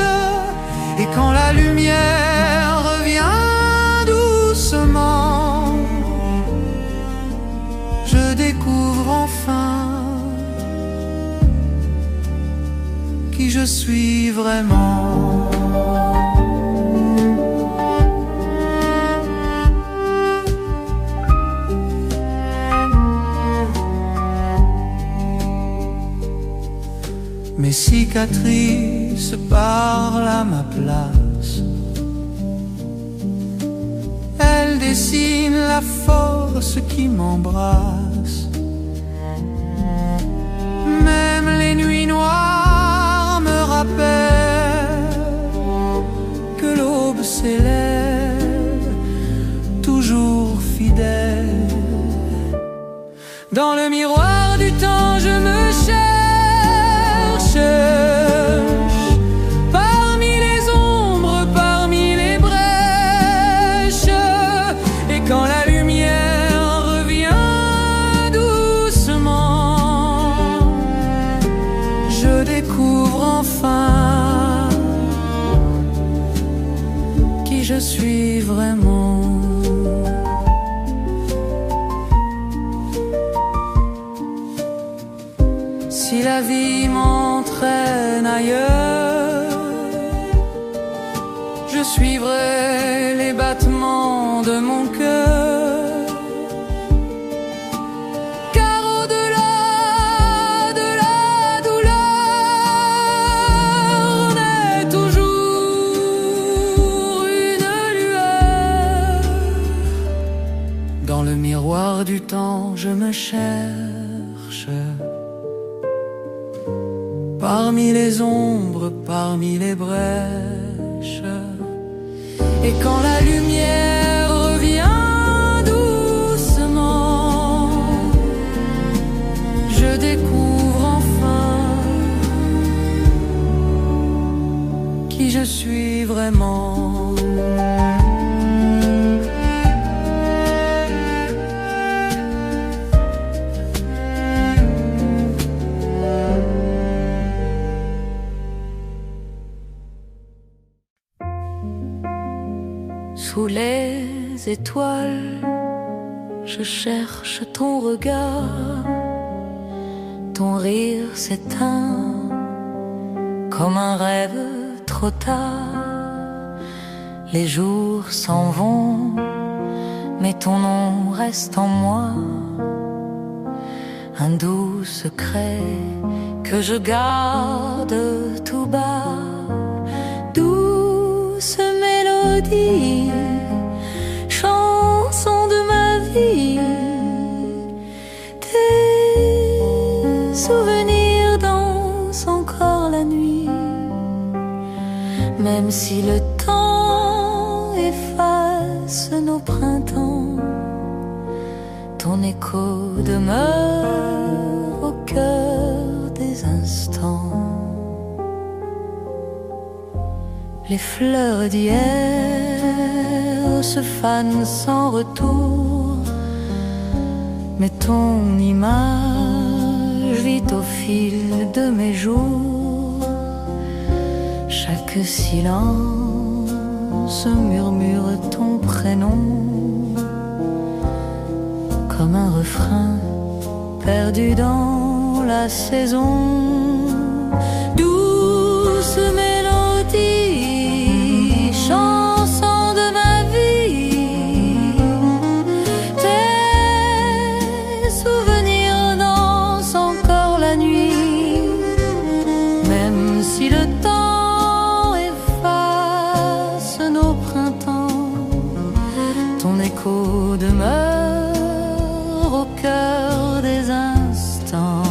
Speaker 3: Et quand la lumière revient doucement, je découvre enfin qui je suis vraiment. Mes cicatrices parlent à ma place, elles dessinent la force qui m'embrasse. Même les nuits noires me rappellent que l'aube s'élève, toujours fidèle. Dans le miroir du temps je me cherche, parmi les ombres, parmi les brèches. Et quand la lumière revient doucement, je découvre enfin qui je suis vraiment. Si la vie m'entraîne ailleurs, je suivrai les battements de mon cœur. Car au-delà de la douleur naît toujours une lueur. Dans le miroir du temps je me cherche, parmi les ombres, parmi les brèches. Et quand la lumière revient doucement, je découvre enfin qui je suis vraiment. Sous les étoiles, je cherche ton regard. Ton rire s'éteint comme un rêve trop tard. Les jours s'en vont, mais ton nom reste en moi. Un doux secret que je garde tout bas. Douce mélodie, chanson de ma vie, tes souvenirs dansent encore la nuit. Même si le temps efface nos printemps, ton écho demeure au cœur des instants.
Speaker 1: Les fleurs d'hier se fanent sans retour, mais ton image vit au fil de mes jours. Chaque silence murmure ton prénom, comme un refrain perdu dans la saison. Douce mélodie, chanson de ma vie, tes souvenirs dansent encore la nuit. Même si le temps efface nos printemps, ton écho demeure au cœur des instants.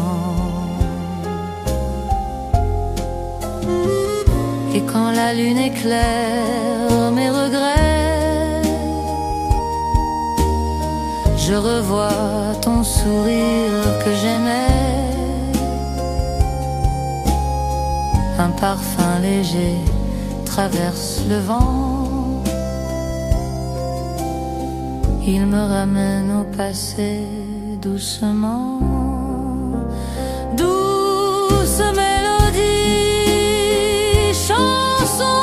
Speaker 1: Et quand la lune éclaire mes regrets, je revois ton sourire que j'aimais. Un parfum léger traverse le vent, il me ramène au passé doucement. Douce mélodie, chanson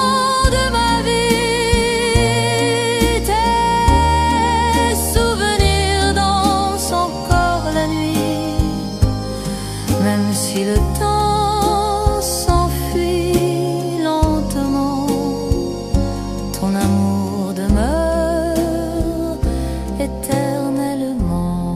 Speaker 1: de ma vie, tes souvenirs dansent encore la nuit. Même si le temps s'enfuit lentement, ton amour demeure éternellement.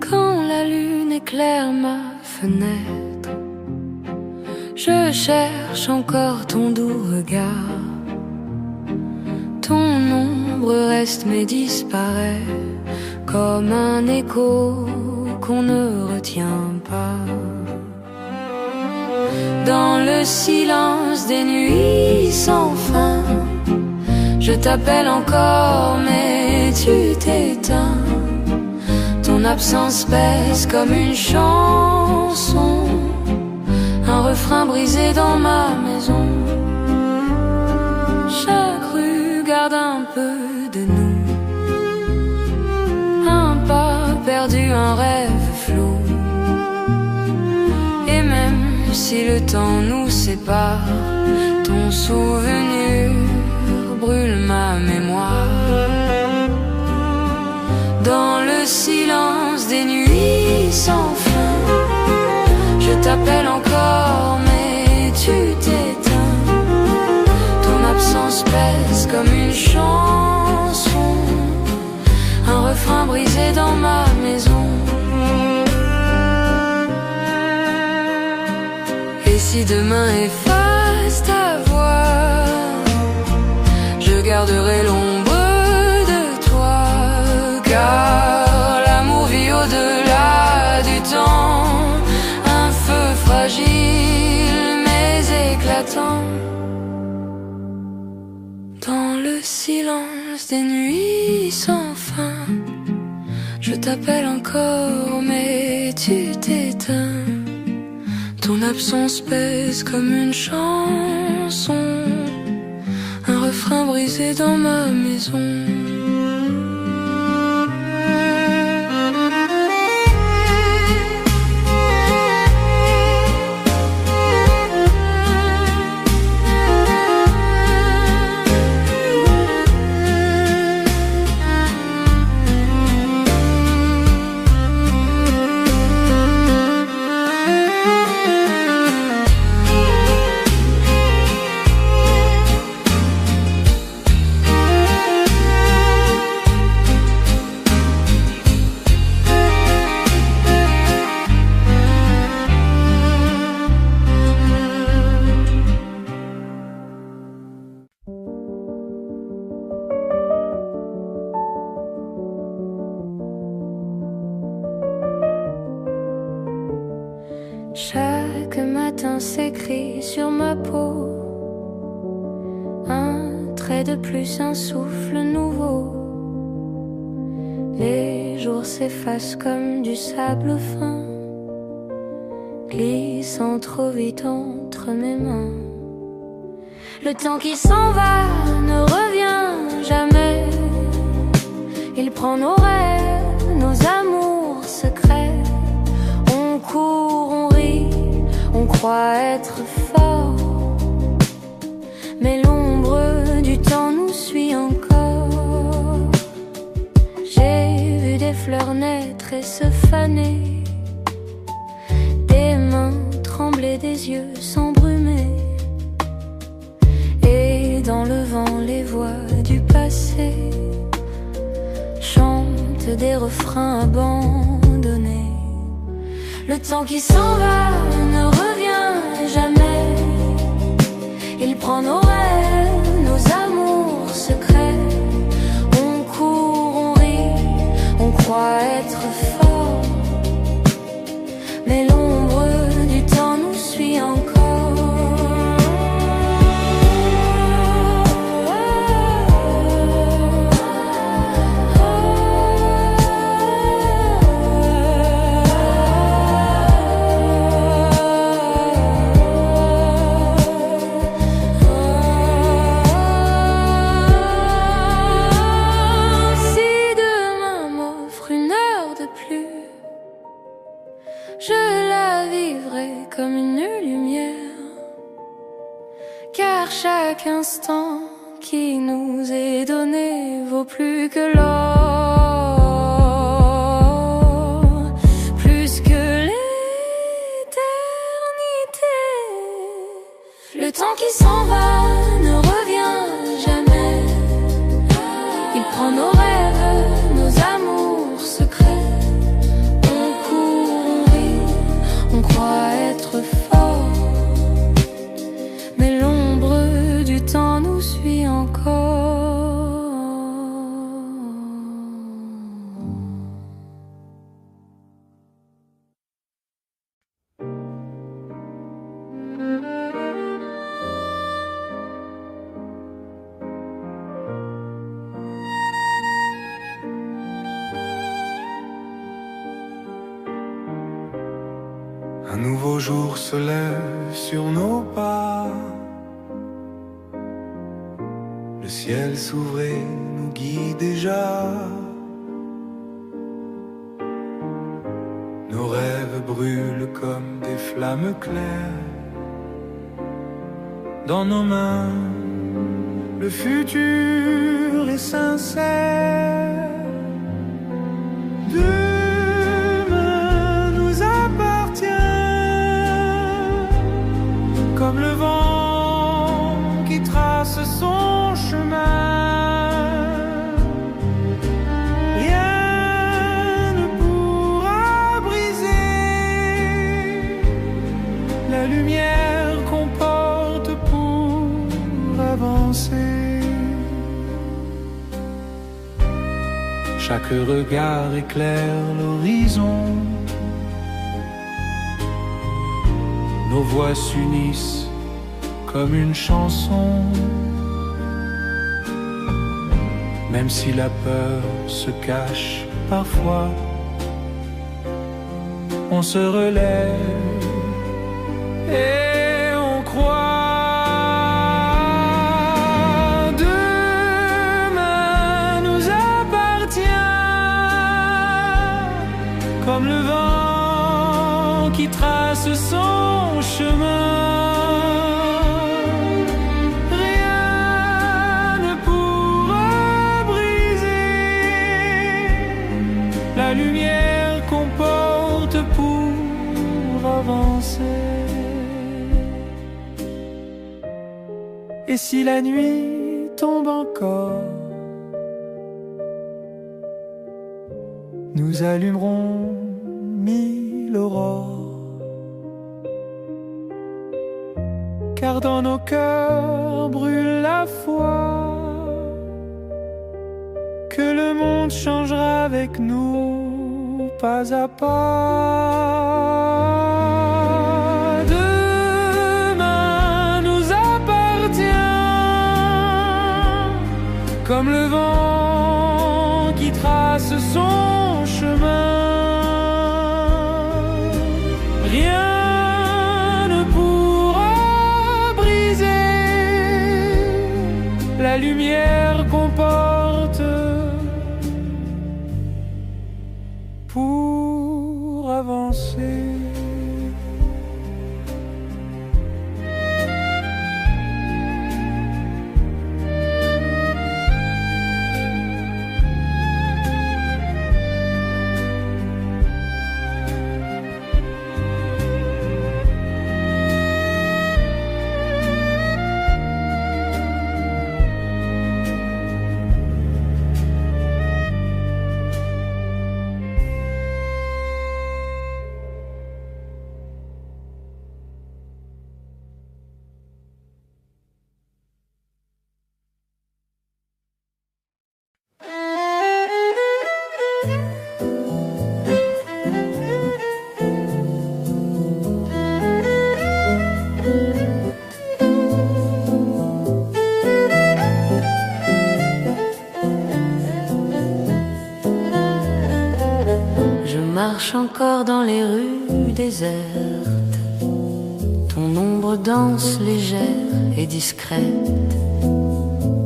Speaker 1: Quand la lune éclaire ma fenêtre, je cherche encore ton doux regard. Ton ombre reste mais disparaît, comme un écho qu'on ne retient pas. Dans le silence des nuits sans fin, je t'appelle encore mais tu t'éteins. Ton absence pèse comme une chanson, un refrain brisé dans ma maison. Chaque rue garde un peu de nous, un pas perdu, un rêve flou. Et même si le temps nous sépare, ton souvenir brûle ma mémoire. Dans le silence des nuits sans fin, je t'appelle encore mais tu t'éteins. Ton absence pèse comme une chanson, un refrain brisé dans ma maison. Et si demain efface ta voix, je garderai l'ombre de toi, car l'amour vit au-delà du temps, un feu fragile mais éclatant. Dans le silence des nuits sans fin, je t'appelle encore mais tu t'éteins. Ton absence pèse comme une chanson, un refrain brisé dans ma maison. Chaque matin s'écrit sur ma peau un trait de plus, un souffle nouveau. Les jours s'effacent comme du sable fin, glissant trop vite entre mes mains. Le temps qui s'en va ne revient jamais. Il prend nos rêves, nos amours secrets. On court, on rit, on croit être fort, mais l'ombre du temps nous suit encore. J'ai vu des fleurs naître et se faner, des mains trembler, des yeux s'embrumer, et dans le vent les voix du passé chantent des refrains abandonnés. Le temps qui s'en va ne revient jamais. Il prend nos rêves, nos amours secrets. On court, on rit, on croit être fort, mais l'ombre du temps nous suit encore. Comme une lumière, car chaque instant qui nous est donné vaut plus que l'or, plus que l'éternité. Le temps qui s'en va ne revient jamais. Il prend nos rêves, nos amours secrets. On court, on rit, on croit être fort, mais l'ombre du temps nous suit encore.
Speaker 3: Un nouveau jour se lève sur nos pas. Le ciel s'ouvre et nous guide déjà. Nos rêves brûlent comme des flammes claires. Dans nos mains, le futur est sincère. Demain nous appartient, comme le vent qui trace son chemin. Rien ne pourra briser la lumière qu'on porte pour avancer. Chaque regard éclaire l'horizon. Nos voix s'unissent comme une chanson. Même si la peur se cache parfois, on se relève et on croit. Demain nous appartient, comme le vent qui trace son chemin. Rien ne pourra briser la lumière qu'on porte pour avancer. Et si la nuit tombe encore, nous allumerons 1000 aurores, car dans nos cœurs brûle la foi que le monde changera avec nous pas à pas.
Speaker 2: comme le vent qui trace son chemin. Rien ne pourra briser la lumière qu'on porte pour avancer.
Speaker 1: Marche encore dans les rues désertes. Ton ombre danse légère et discrète.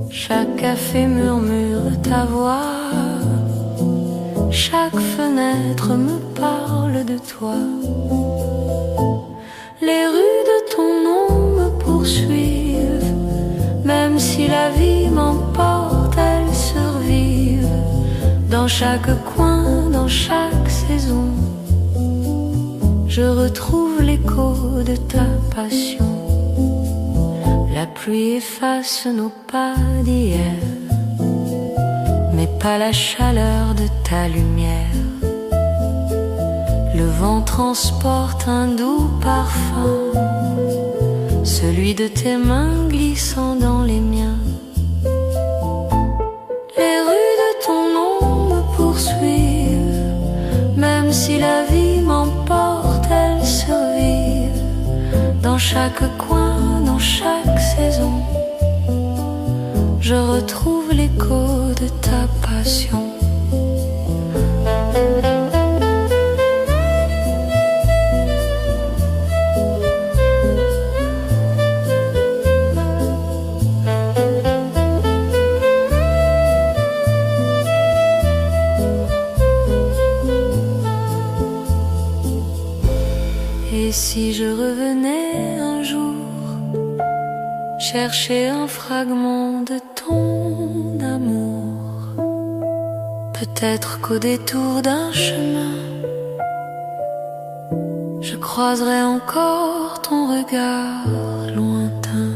Speaker 1: Chaque café murmure ta voix. Chaque fenêtre me parle de toi. Les rues de ton nom me poursuivent. Même si la vie m'emporte, elles survivent. Dans chaque coin, dans chaque saison, je retrouve l'écho de ta passion. La pluie efface nos pas d'hier, mais pas la chaleur de ta lumière. Le vent transporte un doux parfum, celui de tes mains glissant dans les miens. Les rues de ton nom me poursuivent. Même si la vie m'emporte, elles survivent. Dans chaque coin, dans chaque saison, je retrouve l'écho de ta passion. Et si je revenais un jour chercher un fragment de ton amour, peut-être qu'au détour d'un chemin, je croiserai encore ton regard lointain.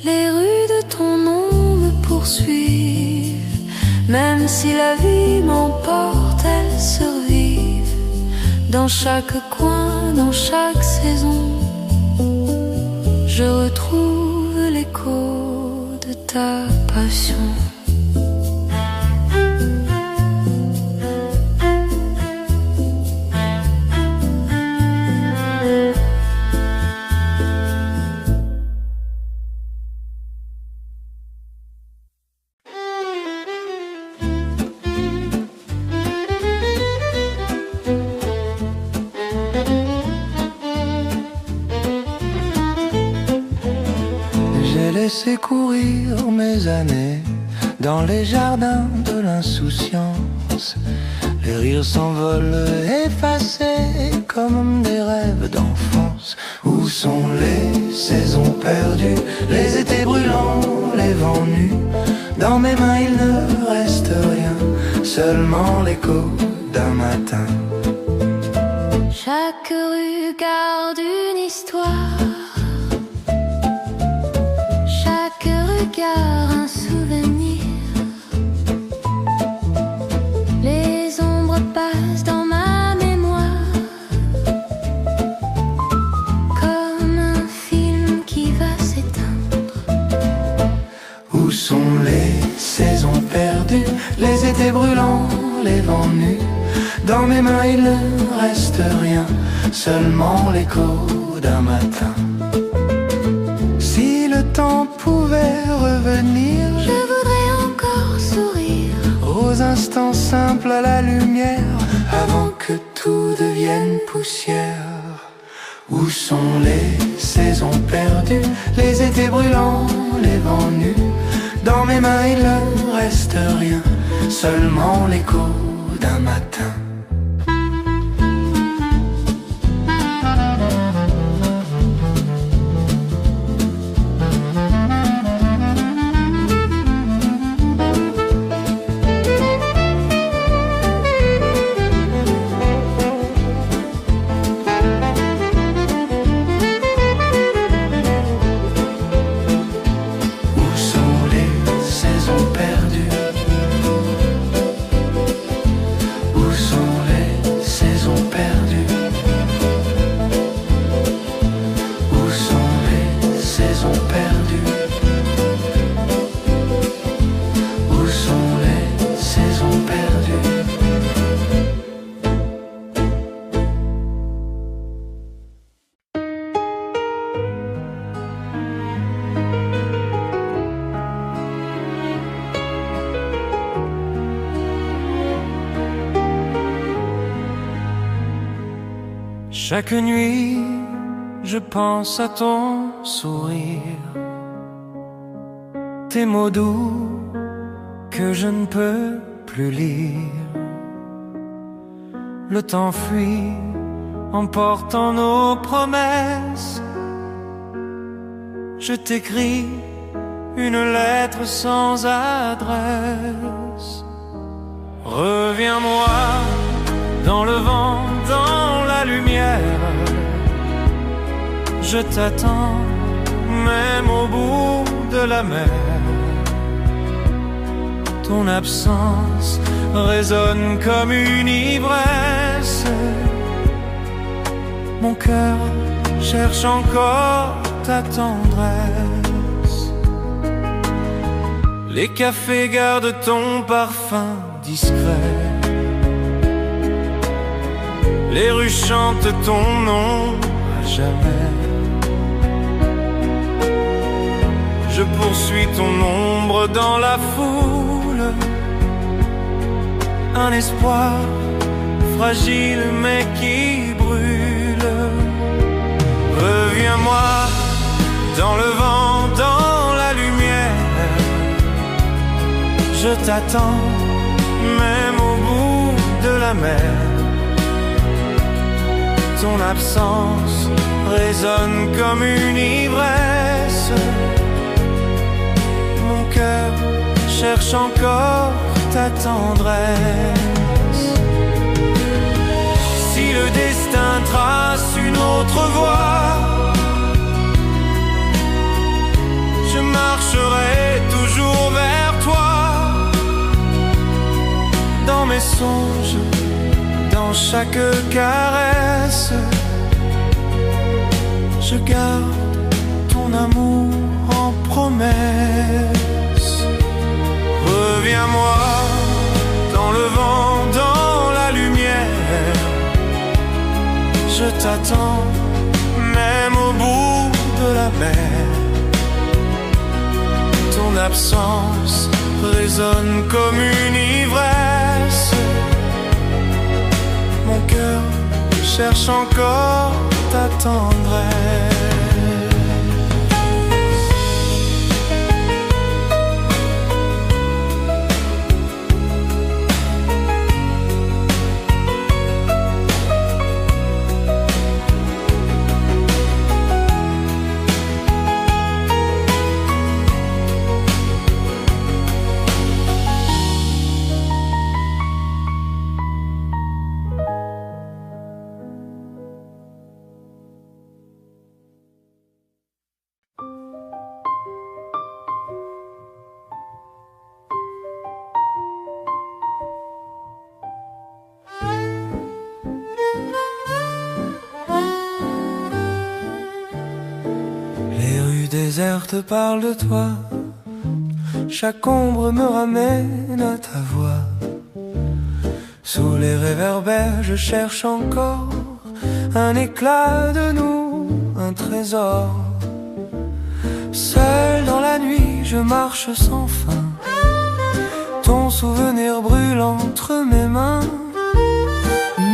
Speaker 1: Les rues de ton nom me poursuivent. Même si la vie m'emporte, elles survivent. Dans chaque coin, dans chaque saison, je retrouve l'écho de ta passion.
Speaker 2: Laisser courir mes années dans les jardins de l'insouciance. Les rires s'envolent effacés comme des rêves d'enfance. Où sont les saisons perdues, les étés brûlants, les vents nus? Dans mes mains il ne reste rien, seulement l'écho d'un matin.
Speaker 1: Chaque rue garde une histoire, un souvenir. Les ombres passent dans ma mémoire comme un film qui va s'éteindre.
Speaker 2: Où sont les saisons perdues, les étés brûlants, les vents nus? Dans mes mains il ne reste rien, seulement l'écho d'un matin. Si le temps pouvait revenir, instant simple à la lumière, avant que tout devienne poussière. Où sont les saisons perdues, les étés brûlants, les vents nus? Dans mes mains il ne reste rien, seulement l'écho d'un matin.
Speaker 5: Chaque nuit, je pense à ton sourire, tes mots doux que je ne peux plus lire. Le temps fuit, emportant nos promesses. Je t'écris une lettre sans adresse. Reviens-moi dans le vent, dans la lumière. Je t'attends, même au bout de la mer. Ton absence résonne comme une ivresse. Mon cœur cherche encore ta tendresse. Les cafés gardent ton parfum discret. Les rues chantent ton nom à jamais. Je poursuis ton ombre dans la foule. Un espoir fragile mais qui brûle. Reviens-moi dans le vent, dans la lumière. Je t'attends, même au bout de la mer. Ton absence résonne comme une ivresse. Mon cœur cherche encore ta tendresse. Si le destin trace une autre voie, je marcherai toujours vers toi. Dans mes songes, dans chaque caresse, je garde ton amour en promesse. Reviens-moi dans le vent, dans la lumière. Je t'attends, même au bout de la mer. Ton absence résonne comme une ivresse. Mon cœur cherche encore ta tendresse. Déserte parle de toi, chaque ombre me ramène à ta voix. Sous les réverbères je cherche encore un éclat de nous, un trésor. Seul dans la nuit je marche sans fin, ton souvenir brûle entre mes mains.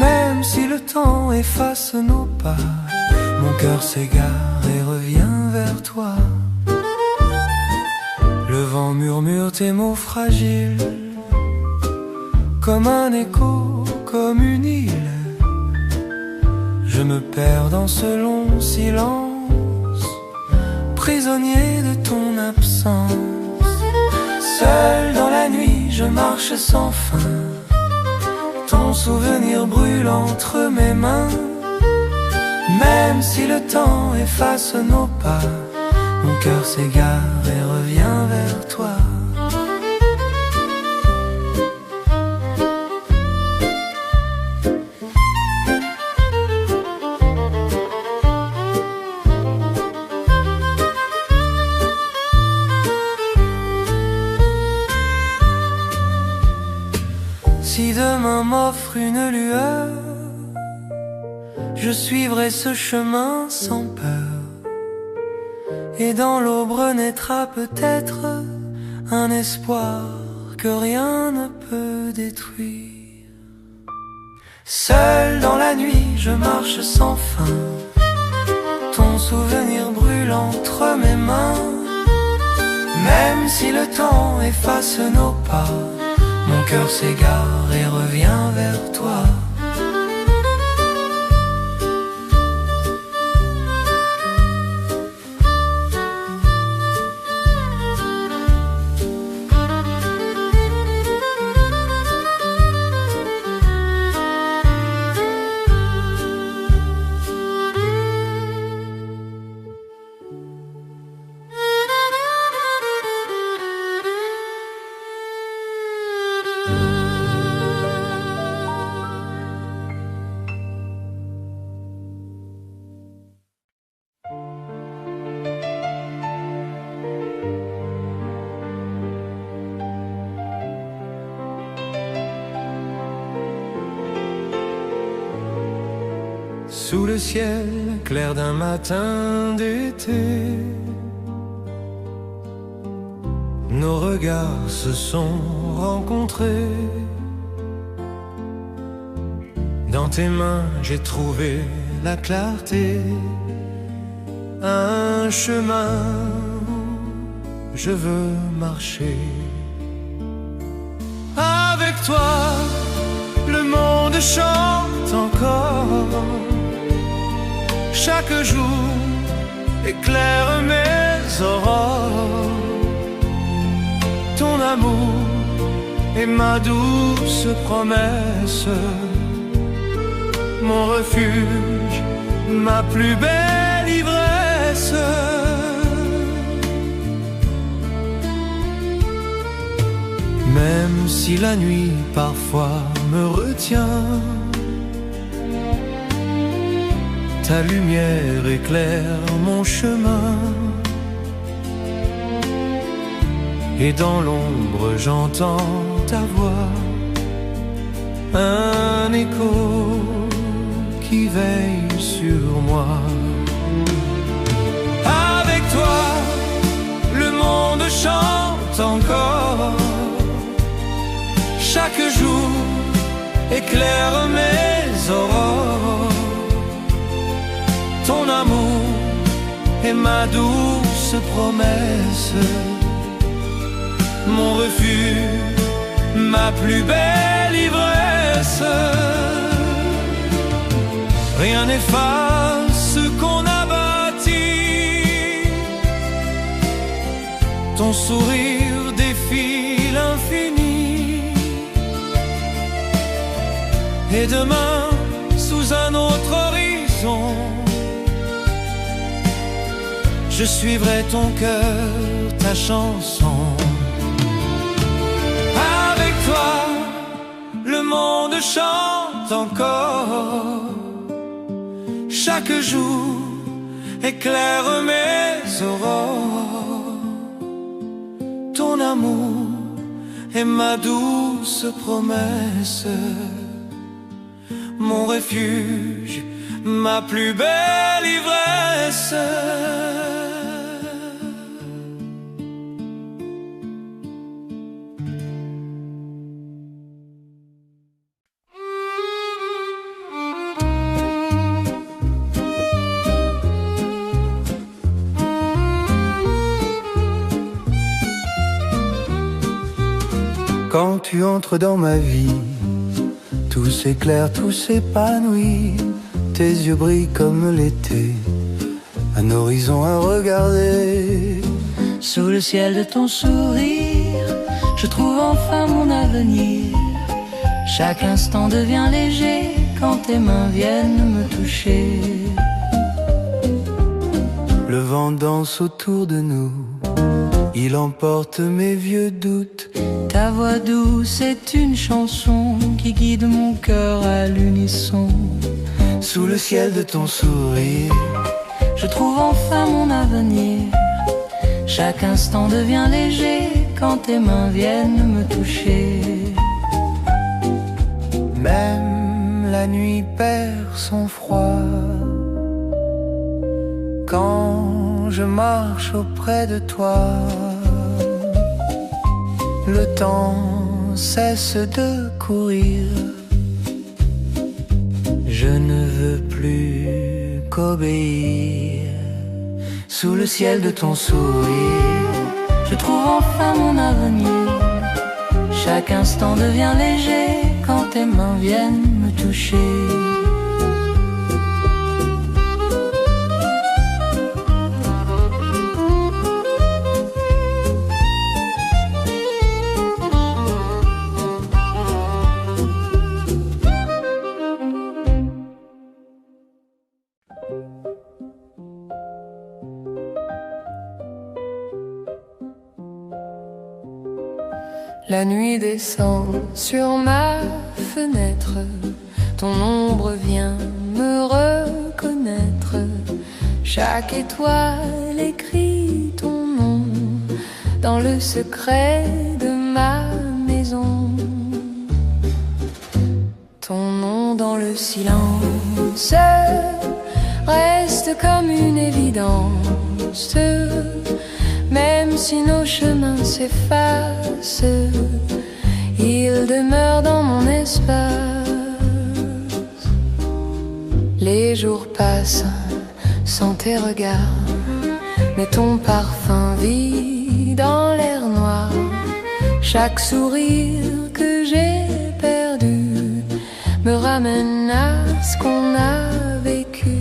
Speaker 5: Même si le temps efface nos pas, mon cœur s'égare et revient vers toi. Le vent murmure tes mots fragiles, comme un écho, comme une île. Je me perds dans ce long silence, prisonnier de ton absence. Seul dans la nuit, je marche sans fin. Ton souvenir brûle entre mes mains. Même si le temps efface nos pas, mon cœur s'égare et revient vers toi. Si demain m'offre une lueur, je suivrai ce chemin sans peur. Et dans l'aube renaîtra peut-être un espoir que rien ne peut détruire. Seul dans la nuit, je marche sans fin. Ton souvenir brûle entre mes mains. Même si le temps efface nos pas, mon cœur s'égare et revient vers toi. Sous le ciel clair d'un matin d'été, nos regards se sont rencontrés. Dans tes mains j'ai trouvé la clarté, un chemin où je veux marcher. Avec toi, le monde chante encore. Chaque jour éclaire mes aurores. Ton amour est ma douce promesse, mon refuge, ma plus belle ivresse. Même si la nuit parfois me retient, ta lumière éclaire mon chemin. Et dans l'ombre j'entends ta voix, un écho qui veille sur moi. Avec toi, le monde chante encore. Chaque jour éclaire mes aurores. Ton amour est ma douce promesse, mon refuge, ma plus belle ivresse. Rien n'efface ce qu'on a bâti. Ton sourire défie l'infini. Et demain, sous un autre horizon, je suivrai ton cœur, ta chanson. Avec toi, le monde chante encore. Chaque jour éclaire mes aurores. Ton amour est ma douce promesse, mon refuge, ma plus belle ivresse.
Speaker 3: Quand tu entres dans ma vie, tout s'éclaire, tout s'épanouit. Tes yeux brillent comme l'été, un horizon à regarder.
Speaker 2: Sous le ciel de ton sourire, je trouve enfin mon avenir. Chaque instant devient léger quand tes mains viennent me toucher.
Speaker 3: Le vent danse autour de nous, il emporte mes vieux doutes.
Speaker 2: Ta voix douce est une chanson qui guide mon cœur à l'unisson.
Speaker 3: Sous le ciel de ton sourire,
Speaker 2: je trouve enfin mon avenir. Chaque instant devient léger quand tes mains viennent me toucher.
Speaker 3: Même la nuit perd son froid quand je marche auprès de toi. Le temps cesse de courir. Je ne veux plus qu'obéir. Sous le ciel de ton sourire,
Speaker 2: je trouve enfin mon avenir. Chaque instant devient léger quand tes mains viennent me toucher.
Speaker 4: La nuit descend sur ma fenêtre, ton ombre vient me reconnaître. Chaque étoile écrit ton nom dans le secret de ma maison. Ton nom dans le silence reste comme une évidence. Même si nos chemins s'effacent, il demeure dans mon espace. Les jours passent sans tes regards, mais ton parfum vit dans l'air noir. Chaque sourire que j'ai perdu me ramène à ce qu'on a vécu.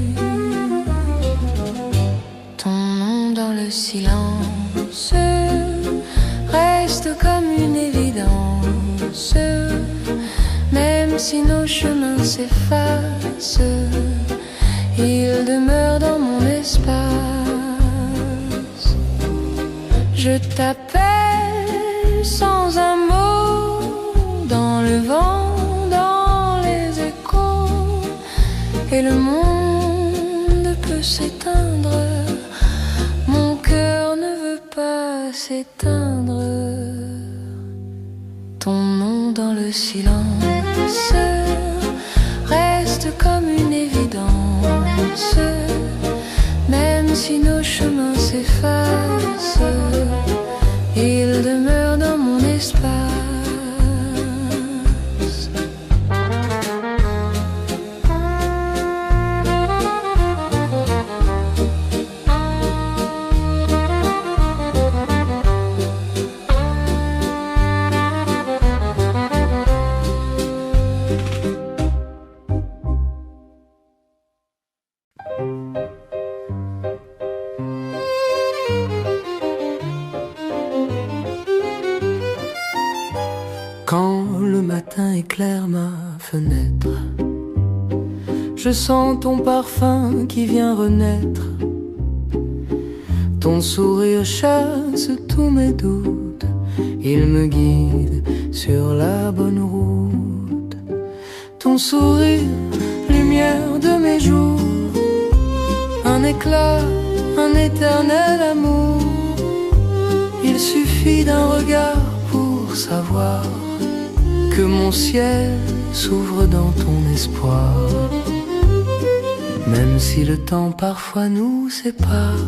Speaker 4: Ton nom dans le silence reste comme une évidence. Même si nos chemins s'effacent, il demeure dans mon espace. Je t'appelle sans un mot, dans le vent, dans les échos, et le monde peut s'éteindre. Mon cœur ne veut pas s'éteindre. Ton nom dans le silence reste comme une évidence. Même si nos chemins s'effacent, il demeure dans mon espace.
Speaker 2: Quand le matin éclaire ma fenêtre, je sens ton parfum qui vient renaître. Ton sourire chasse tous mes doutes, il me guide sur la bonne route. Ton sourire, lumière de mes jours, un éclat, un éternel amour. Il suffit d'un regard pour savoir que mon ciel s'ouvre dans ton espoir. Même si le temps parfois nous sépare,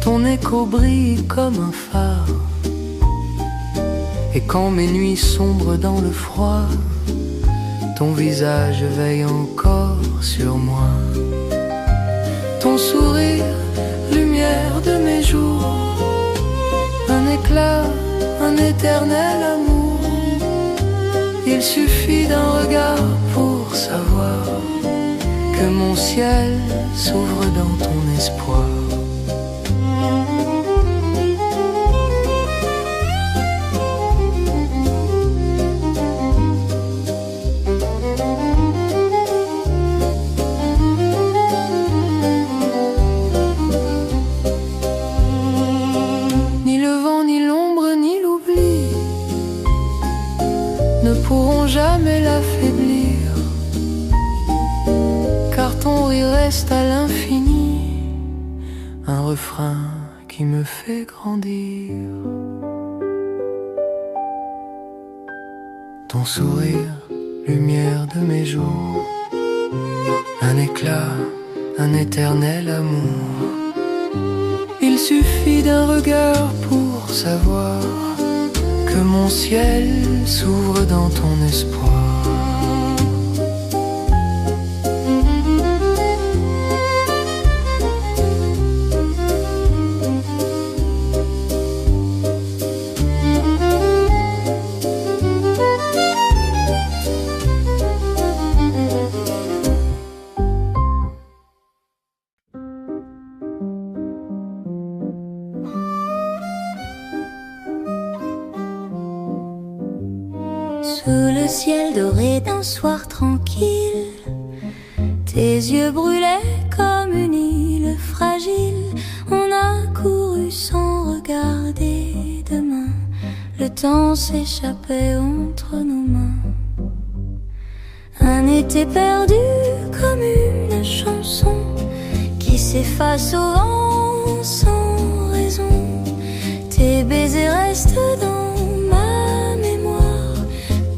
Speaker 2: ton écho brille comme un phare. Et quand mes nuits sombrent dans le froid, ton visage veille encore sur moi. Ton sourire, lumière de mes jours, un éclat,
Speaker 3: un éternel amour. Il suffit d'un regard pour savoir que mon ciel s'ouvre dans ton espoir. Ni le vent, ni l'ombre, ni l'oubli ne pourront jamais l'affaiblir, car ton rire reste à l'infini, un refrain qui me fait grandir. Ton sourire, lumière de mes jours, un éclat, un éternel amour. Il suffit d'un regard pour savoir que mon ciel s'ouvre dans ton espoir.
Speaker 1: Sous le ciel doré d'un soir tranquille, tes yeux brûlaient comme une île fragile. On a couru sans regarder demain, le temps s'échappait entre nos mains. Un été perdu comme une chanson qui s'efface au vent sans raison. Tes baisers restent dans ma mémoire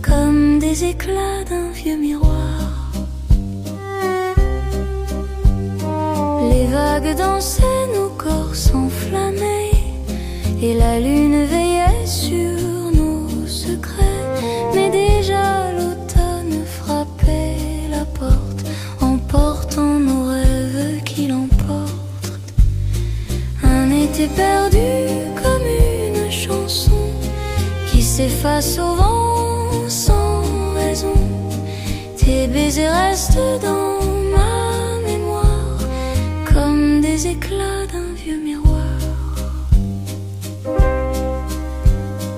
Speaker 1: comme des éclats d'un vieux miroir. Les vagues dansaient, nos corps s'enflammaient, et la lune veillait sur nos secrets. Mais déjà l'automne frappait la porte, emportant nos rêves qui l'emportent. Un été perdu comme une chanson qui s'efface au vent sans raison. Tes baisers restent dans ma mémoire comme des éclats d'un vieux miroir.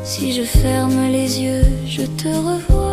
Speaker 1: Si je ferme les yeux, je te revois.